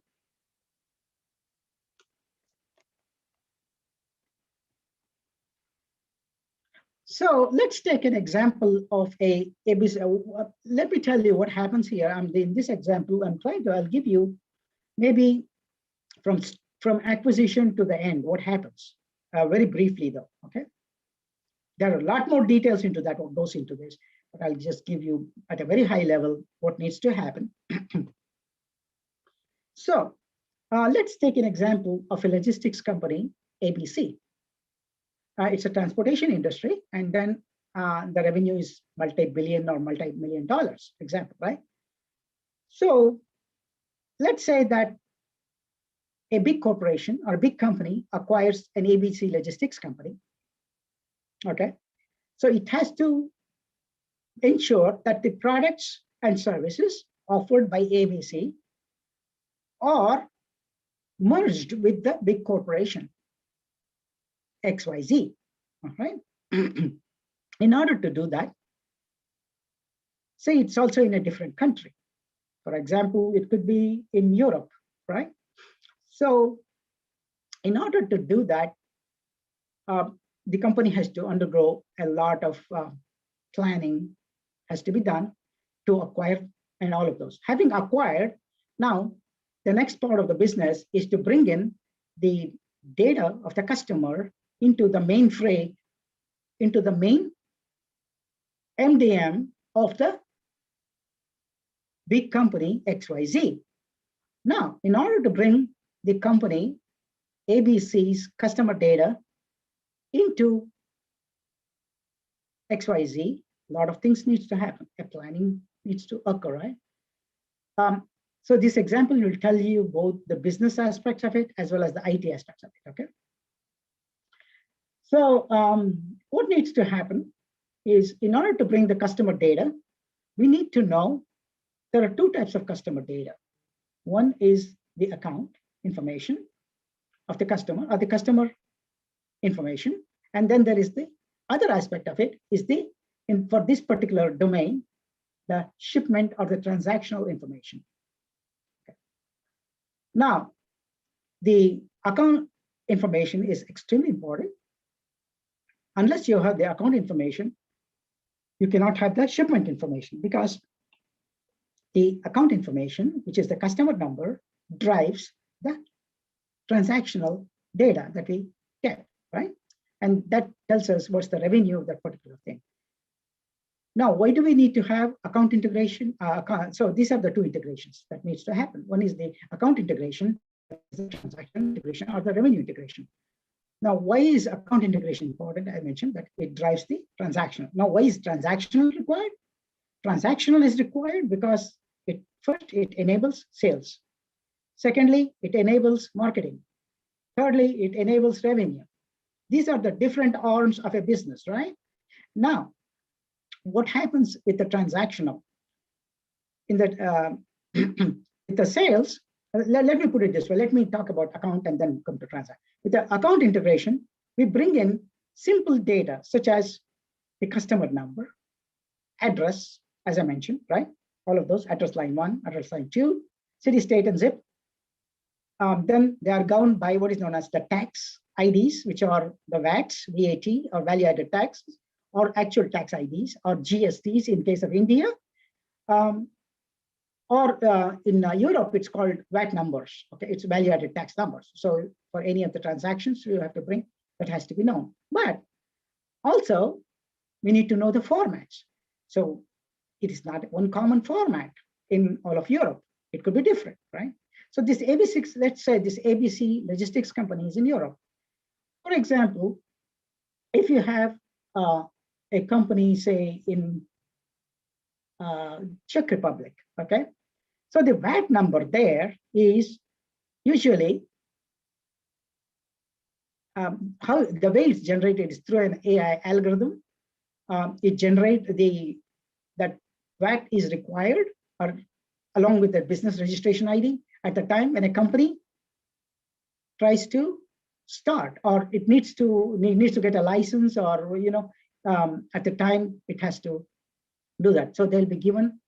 So let's take an example of a ABC. Let me tell you what happens here. In this example, I'll give you maybe from acquisition to the end, what happens, very briefly though, okay? There are a lot more details into that, what goes into this, but I'll just give you at a very high level what needs to happen. So let's take an example of a logistics company, ABC. It's a transportation industry, and then the revenue is multi-billion or multi-million dollars, example, right? So let's say that a big corporation or a big company acquires an ABC logistics company, okay? So it has to ensure that the products and services offered by ABC are merged with the big corporation, XYZ, all right? In order to do that, say it's also in a different country. For example, it could be in Europe, right? So in order to do that, the company has to undergo a lot of planning has to be done to acquire and all of those. Having acquired, now the next part of the business is to bring in the data of the customer into the mainframe, into the main MDM of the big company XYZ. Now, in order to bring the company ABC's customer data into XYZ, a lot of things needs to happen. A planning needs to occur, right? So this example will tell you both the business aspects of it as well as the IT aspects of it, okay? So what needs to happen is, in order to bring the customer data, we need to know there are two types of customer data. One is the account information of the customer, or the customer information. And then there is the other aspect of it is for this particular domain, the shipment or the transactional information. Okay. Now, the account information is extremely important. Unless you have the account information, you cannot have the shipment information, because the account information, which is the customer number, drives the transactional data that we get, right? And that tells us what's the revenue of that particular thing. Now, why do we need to have account integration? So these are the two integrations that needs to happen. One is the account integration, the transaction integration, or the revenue integration. Now, why is account integration important? I mentioned that it drives the transactional. Now, why is transactional required? Transactional is required because first, it enables sales. Secondly, it enables marketing. Thirdly, it enables revenue. These are the different arms of a business, right? Now, what happens with the transactional? In that, with the sales, let me put it this way. Let me talk about account and then come to transact. With the account integration, we bring in simple data such as the customer number, address, as I mentioned, right? All of those, address line 1, address line 2, city, state, and zip. Then they are governed by what is known as the tax IDs, which are the VATs, VAT, or value-added taxes, or actual tax IDs, or GSTs in case of India. Or in Europe, it's called VAT numbers. Okay, it's value-added tax numbers. So for any of the transactions you have to bring, that has to be known. But also, we need to know the formats. So it is not one common format in all of Europe. It could be different, right? So this ABC, let's say this ABC logistics company is in Europe. For example, if you have a company, say in Czech Republic, okay? So the VAT number there is usually, how the way it's generated is through an AI algorithm. It generates that VAT is required, or along with the business registration ID at the time when a company tries to start, or it needs to get a license, or at the time it has to do that. So they'll be given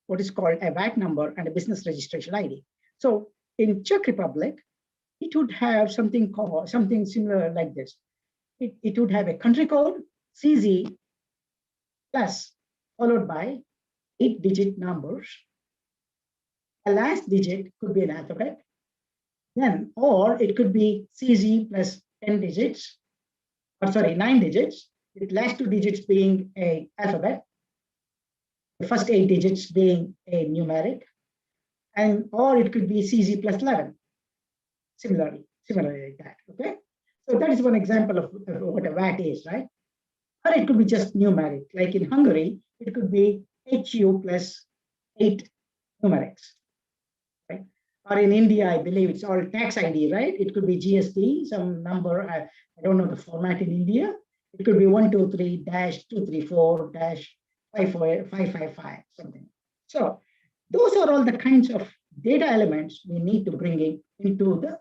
what is called a VAT number and a business registration ID. So in Czech Republic, it would have something similar like this. It would have a country code, CZ, plus followed by 8-digit numbers. The last digit could be an alphabet, then, or it could be CZ plus 10 digits, or sorry, 9 digits, with last 2 digits being an alphabet, the first 8 digits being a numeric, and or it could be CZ plus 11, similarly like that, okay? So that is one example of what a VAT is, right? Or it could be just numeric, like in Hungary, it could be HU plus 8 numerics, right? Or in India, I believe it's all tax ID, right? It could be GST, some number, I don't know the format in India. It could be 123-234-555, something. So those are all the kinds of data elements we need to bring into the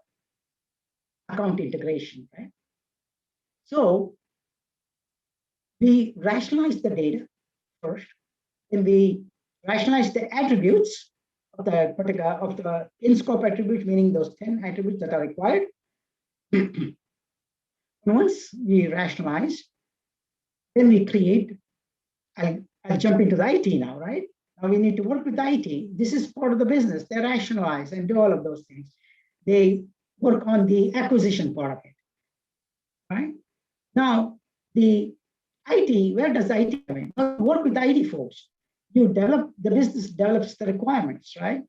account integration, right? So we rationalize the data first, and we rationalize the attributes of the in-scope attributes, meaning those 10 attributes that are required. Once we rationalize, then we create, I'll jump into the IT now, right? Now we need to work with the IT. This is part of the business. They rationalize and do all of those things. They work on the acquisition part of it, right? Now, the IT, where does the IT come in? Well, work with the IT folks. The business develops the requirements, right?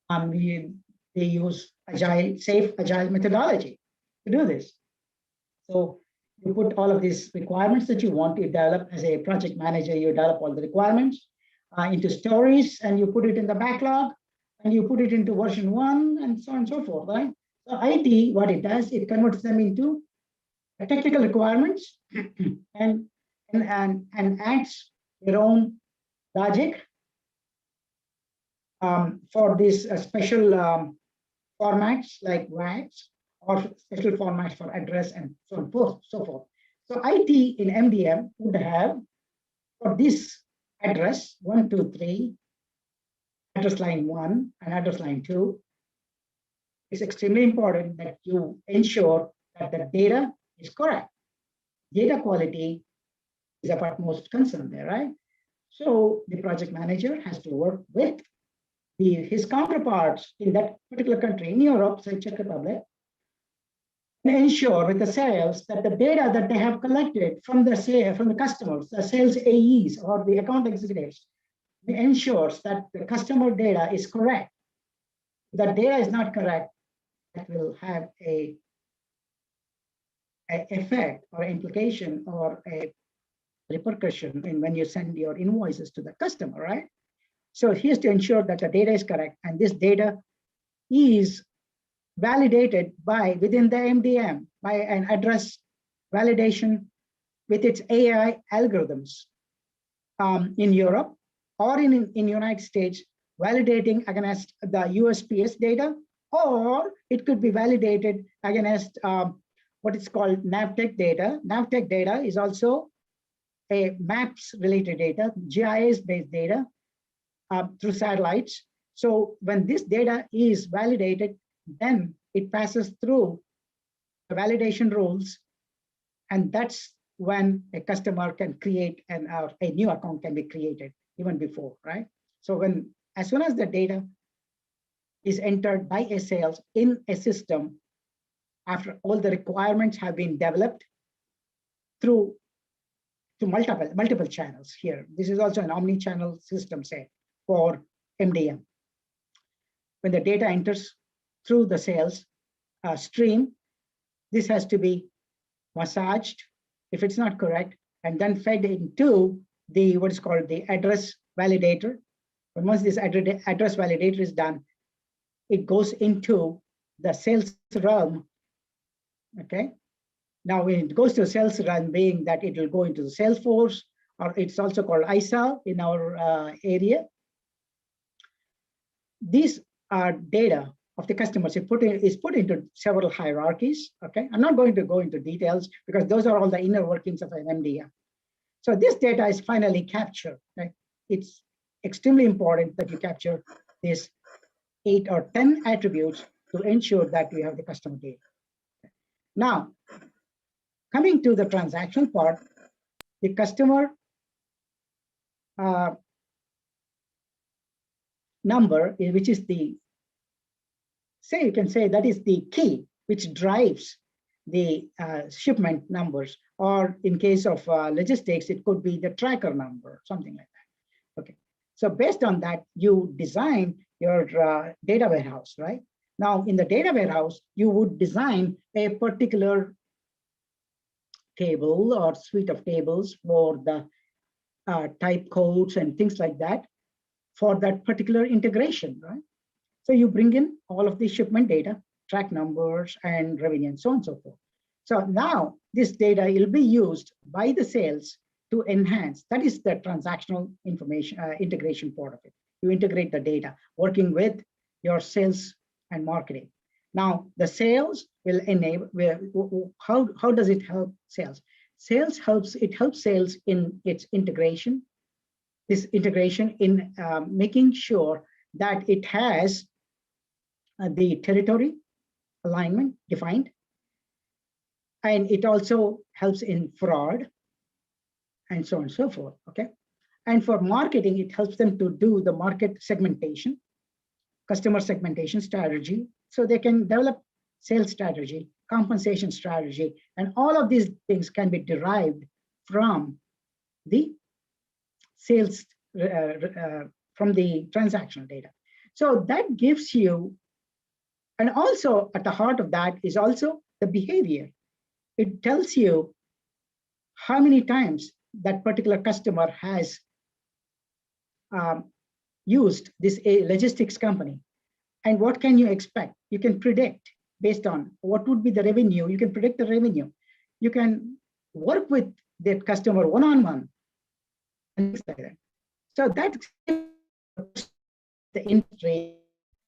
They use safe agile methodology to do this. So you put all of these requirements that you want to develop as a project manager, you develop all the requirements into stories, and you put it in the backlog, and you put it into version 1, and so on and so forth, right? So IT, what it does, it converts them into technical requirements and adds their own logic for these special formats like VATs, or special formats for address, and so on and so forth. So IT in MDM would have, for this address 123, address line 1 and address line 2, it's extremely important that you ensure that the data is correct. Data quality is of utmost concern there, right? So the project manager has to work with his counterparts in that particular country, in Europe, say Czech Republic, and ensure with the sales that the data that they have collected from the customers, the sales AEs or the account executives, ensures that the customer data is correct. If the data is not correct, that will have a effect or implication or a repercussion in when you send your invoices to the customer, right? So here's to ensure that the data is correct, and this data is validated by within the MDM by an address validation with its AI algorithms in Europe or in United States, validating against the USPS data, or it could be validated against what is called NAVTEC data. NAVTEC data is also a maps related data, GIS based data through satellites. So when this data is validated, then it passes through the validation rules, and that's when a customer can create a new account can be created even before, right? So as soon as the data is entered by a sales in a system, after all the requirements have been developed through to multiple channels here. This is also an omni-channel system, say, for MDM. When the data enters through the sales stream, this has to be massaged if it's not correct, and then fed into the what is called the address validator. But once this address validator is done, it goes into the sales realm. Okay. Now, when it goes to sales run, being that it will go into the Salesforce, or it's also called ISA in our area. These are data of the customers. It is put into several hierarchies. Okay, I'm not going to go into details because those are all the inner workings of an MDM. So this data is finally captured. Right? It's extremely important that you capture these 8 or 10 attributes to ensure that you have the customer data. Now, coming to the transaction part, the customer number, which is the, you can say that is the key which drives the shipment numbers, or in case of logistics, it could be the tracker number, something like that. Okay, so based on that, you design your data warehouse, right? Now, in the data warehouse, you would design a particular table or suite of tables for the type codes and things like that for that particular integration, right? So you bring in all of the shipment data, track numbers and revenue and so on and so forth. So now this data will be used by the sales to enhance, that is the transactional information integration part of it. You integrate the data working with your sales and marketing. Now the sales will enable, how does it help sales? Sales helps sales in its integration, this integration in making sure that it has the territory alignment defined, and it also helps in fraud and so on and so forth, okay? And for marketing, it helps them to do the market segmentation, customer segmentation strategy, so they can develop sales strategy, compensation strategy, and all of these things can be derived from the sales, from the transactional data. So that gives you, and also at the heart of that is also the behavior. It tells you how many times that particular customer has used this logistics company, and what can you expect? You can predict based on what would be the revenue. You can predict the revenue. You can work with that customer one-on-one and things like that. So that's the industry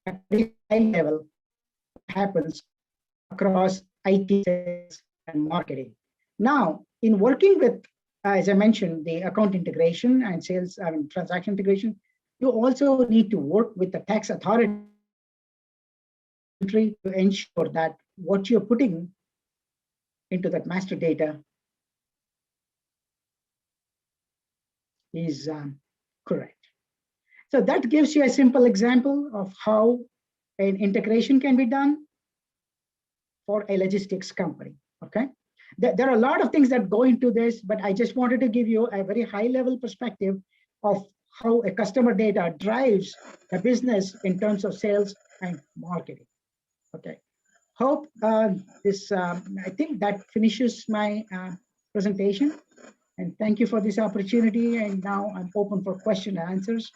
at the high level happens across IT sales and marketing. Now, in working with as I mentioned, the account integration and sales, transaction integration. You also need to work with the tax authority to ensure that what you're putting into that master data is correct. So that gives you a simple example of how an integration can be done for a logistics company, okay? There are a lot of things that go into this, but I just wanted to give you a very high level perspective of how a customer data drives the business in terms of sales and marketing, okay? Hope I think that finishes my presentation. And thank you for this opportunity. And now I'm open for question and answers.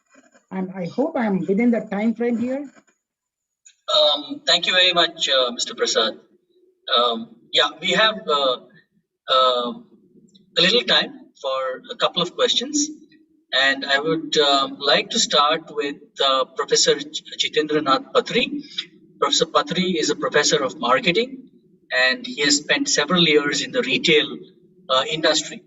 And I hope I'm within the time frame here. Thank you very much, Mr. Prasad. Yeah, we have a little time for a couple of questions. And I would like to start with Professor Jitendranath Patri. Professor Patri is a professor of marketing, and he has spent several years in the retail industry.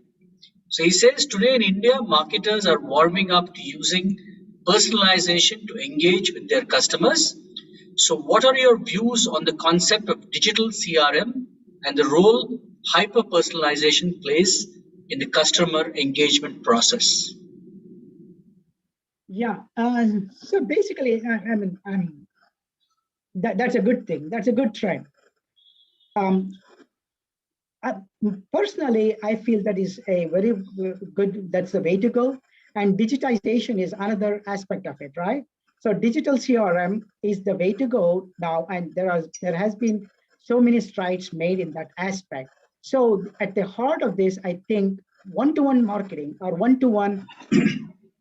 So he says today in India, marketers are warming up to using personalization to engage with their customers. So what are your views on the concept of digital CRM and the role hyper-personalization plays in the customer engagement process? Yeah, so basically, that's a good thing. That's a good trend. I, Personally, I feel that is a very good, that's the way to go. And digitization is another aspect of it, right? So digital CRM is the way to go now, and there has been so many strides made in that aspect. So at the heart of this, I think one-to-one marketing or one-to-one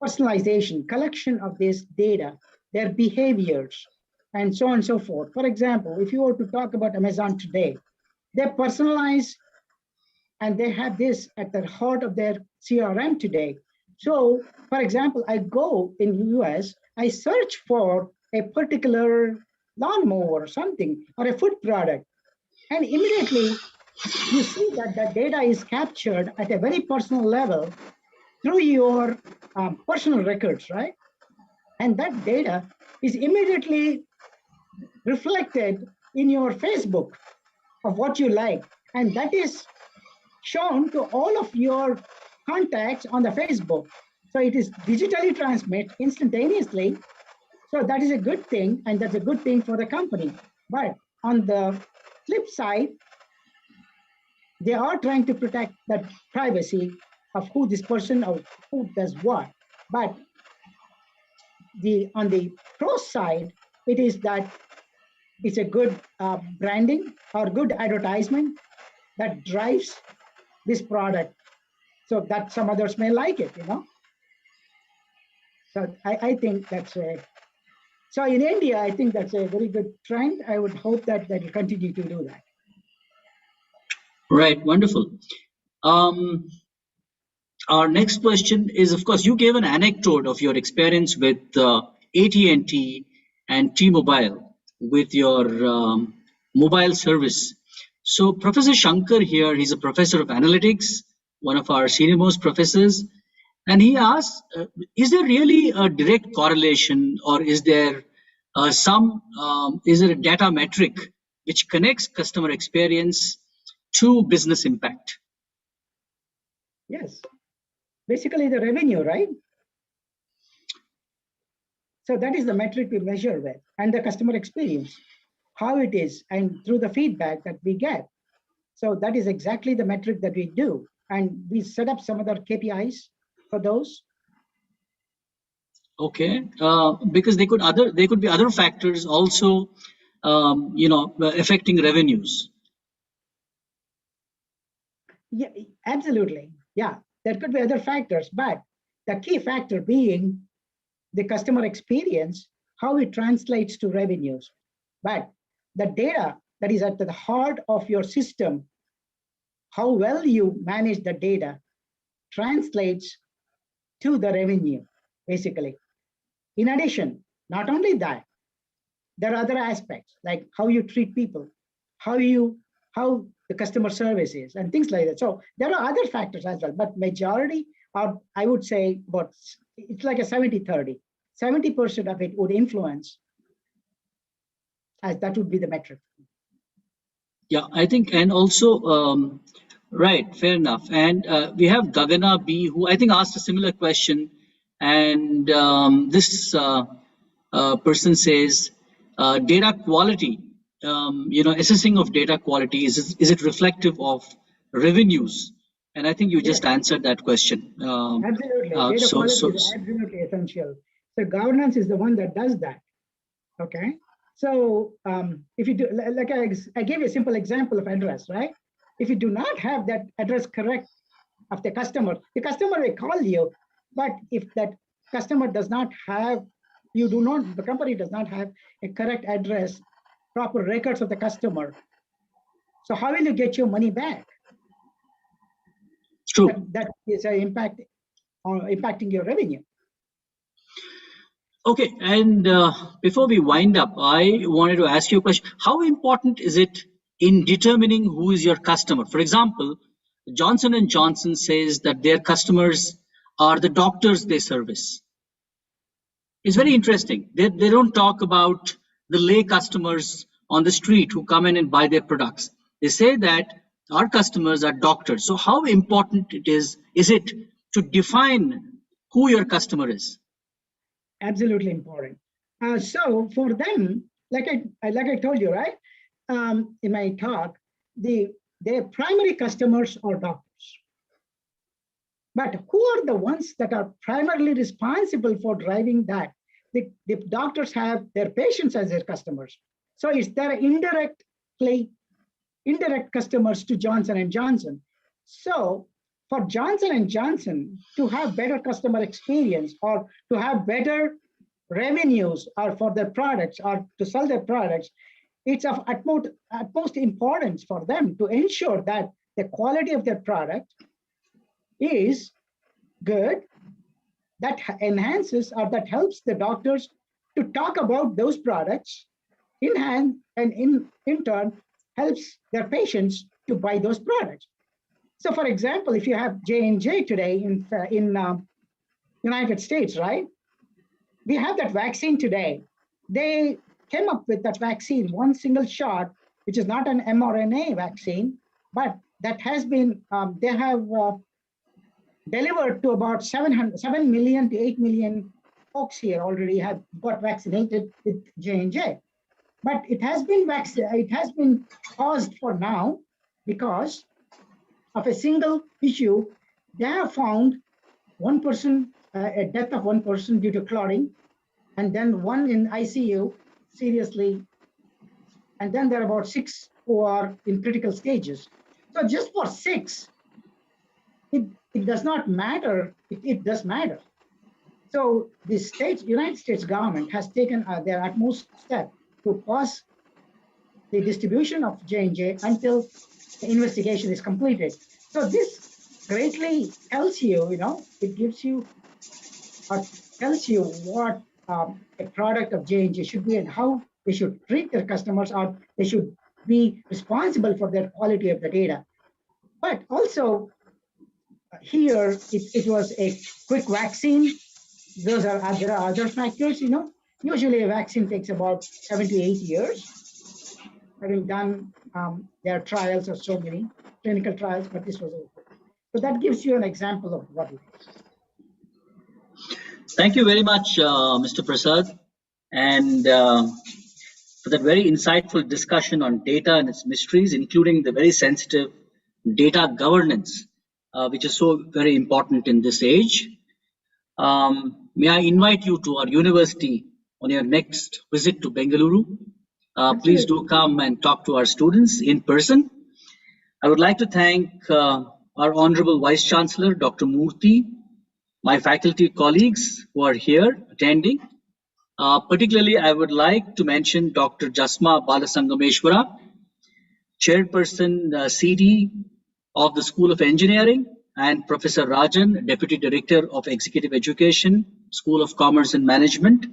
personalization, collection of this data, their behaviors, and so on and so forth. For example, if you were to talk about Amazon today, they personalize and they have this at the heart of their CRM today. So, for example, I go in US, I search for a particular lawnmower or something, or a food product, and immediately you see that the data is captured at a very personal level through your personal records, right? And that data is immediately reflected in your Facebook of what you like. And that is shown to all of your contacts on the Facebook. So it is digitally transmit instantaneously. So that is a good thing, and that's a good thing for the company. But on the flip side, they are trying to protect the privacy of who this person or who does what. But on the pro side, it is that it's a good branding or good advertisement that drives this product so that some others may like it, you know. So I think that's so in India, I think that's a very good trend. I would hope that they will continue to do that. Right, wonderful. Our next question is, of course, you gave an anecdote of your experience with AT&T and T-Mobile with your mobile service. So Professor Shankar here, he's a professor of analytics, one of our senior-most professors, and he asks, is there really a direct correlation, or is there is there a data metric which connects customer experience to business impact? Yes, basically the revenue, right? So that is the metric we measure with, and the customer experience, how it is, and through the feedback that we get. So that is exactly the metric that we do. And we set up some other KPIs for those. Okay, because they could be other factors also, affecting revenues. Yeah, absolutely. Yeah, there could be other factors, but the key factor being the customer experience, how it translates to revenues. But the data that is at the heart of your system, how well you manage the data, translates to the revenue, basically. In addition, not only that, there are other aspects like how you treat people, how you how the customer service is and things like that. So there are other factors as well, but majority are, I would say, but it's like a 70-30. 70% of it would influence, as that would be the metric. Yeah, I think, and also, right, fair enough. And we have Gagana B, who I think asked a similar question. And this person says, data quality, assessing of data quality, is it reflective of revenues? And I think you just answered that question. Absolutely. Data quality is absolutely essential. So governance is the one that does that. Okay. So if you do, like I gave you a simple example of address, right? If you do not have that address correct of the customer will call you, but if that customer does not have, the company does not have a correct address, proper records of the customer. So how will you get your money back? True. That is an impacting your revenue. Okay, and before we wind up, I wanted to ask you a question. How important is it in determining who is your customer? For example, Johnson & Johnson says that their customers are the doctors they service. It's very interesting. They don't talk about the lay customers on the street who come in and buy their products. They say that our customers are doctors. So how important is it to define who your customer is? Absolutely important. So for them, like I told you, right, in my talk, their primary customers are doctors. But who are the ones that are primarily responsible for driving that? The doctors have their patients as their customers. So it's their indirect customers to Johnson & Johnson. So for Johnson & Johnson to have better customer experience or to have better revenues or for their products or to sell their products, it's of utmost importance for them to ensure that the quality of their product is good, that enhances or that helps the doctors to talk about those products in hand, and in turn helps their patients to buy those products. So for example, if you have J&J today in United States, right? We have that vaccine today. They came up with that vaccine, one single shot, which is not an mRNA vaccine, but that has been, they have delivered to about 7 million to 8 million folks here already have got vaccinated with J&J. But it has been paused for now because of a single issue. They have found one person, a death of one person due to clotting, and then one in ICU seriously, and then there are about 6 who are in critical stages. So just for 6, it does not matter. It does matter. So the United States government has taken their utmost step to pause the distribution of J&J until the investigation is completed. So this greatly tells you, it gives you or tells you what a product of J&J should be and how they should treat their customers, or they should be responsible for their quality of the data. But also here, it was a quick vaccine. There are other factors, Usually a vaccine takes about 7 to 8 years. Having done their trials of so many clinical trials, but this was over. So that gives you an example of what it is. Thank you very much, Mr. Prasad, and for that very insightful discussion on data and its mysteries, including the very sensitive data governance, which is so very important in this age. May I invite you to our university on your next visit to Bengaluru. Please do come and talk to our students in person. I would like to thank our Honorable Vice Chancellor, Dr. Murthy, my faculty colleagues who are here attending. Particularly, I would like to mention Dr. Jasma Balasangameshwara, Chairperson CD of the School of Engineering, and Professor Rajan, Deputy Director of Executive Education, School of Commerce and Management,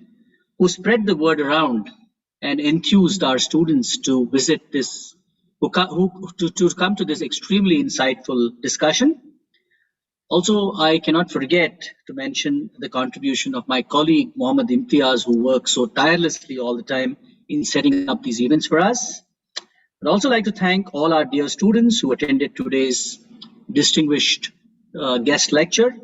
who spread the word around and enthused our students to visit this to come to this extremely insightful discussion. Also, I cannot forget to mention the contribution of my colleague Mohammed Imtiaz, who works so tirelessly all the time in setting up these events for us. I'd also like to thank all our dear students who attended today's distinguished guest lecture.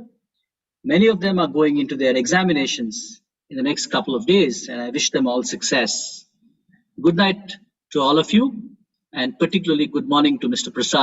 Many of them are going into their examinations in the next couple of days, and I wish them all success. Good night to all of you, and particularly good morning to Mr. Prasad.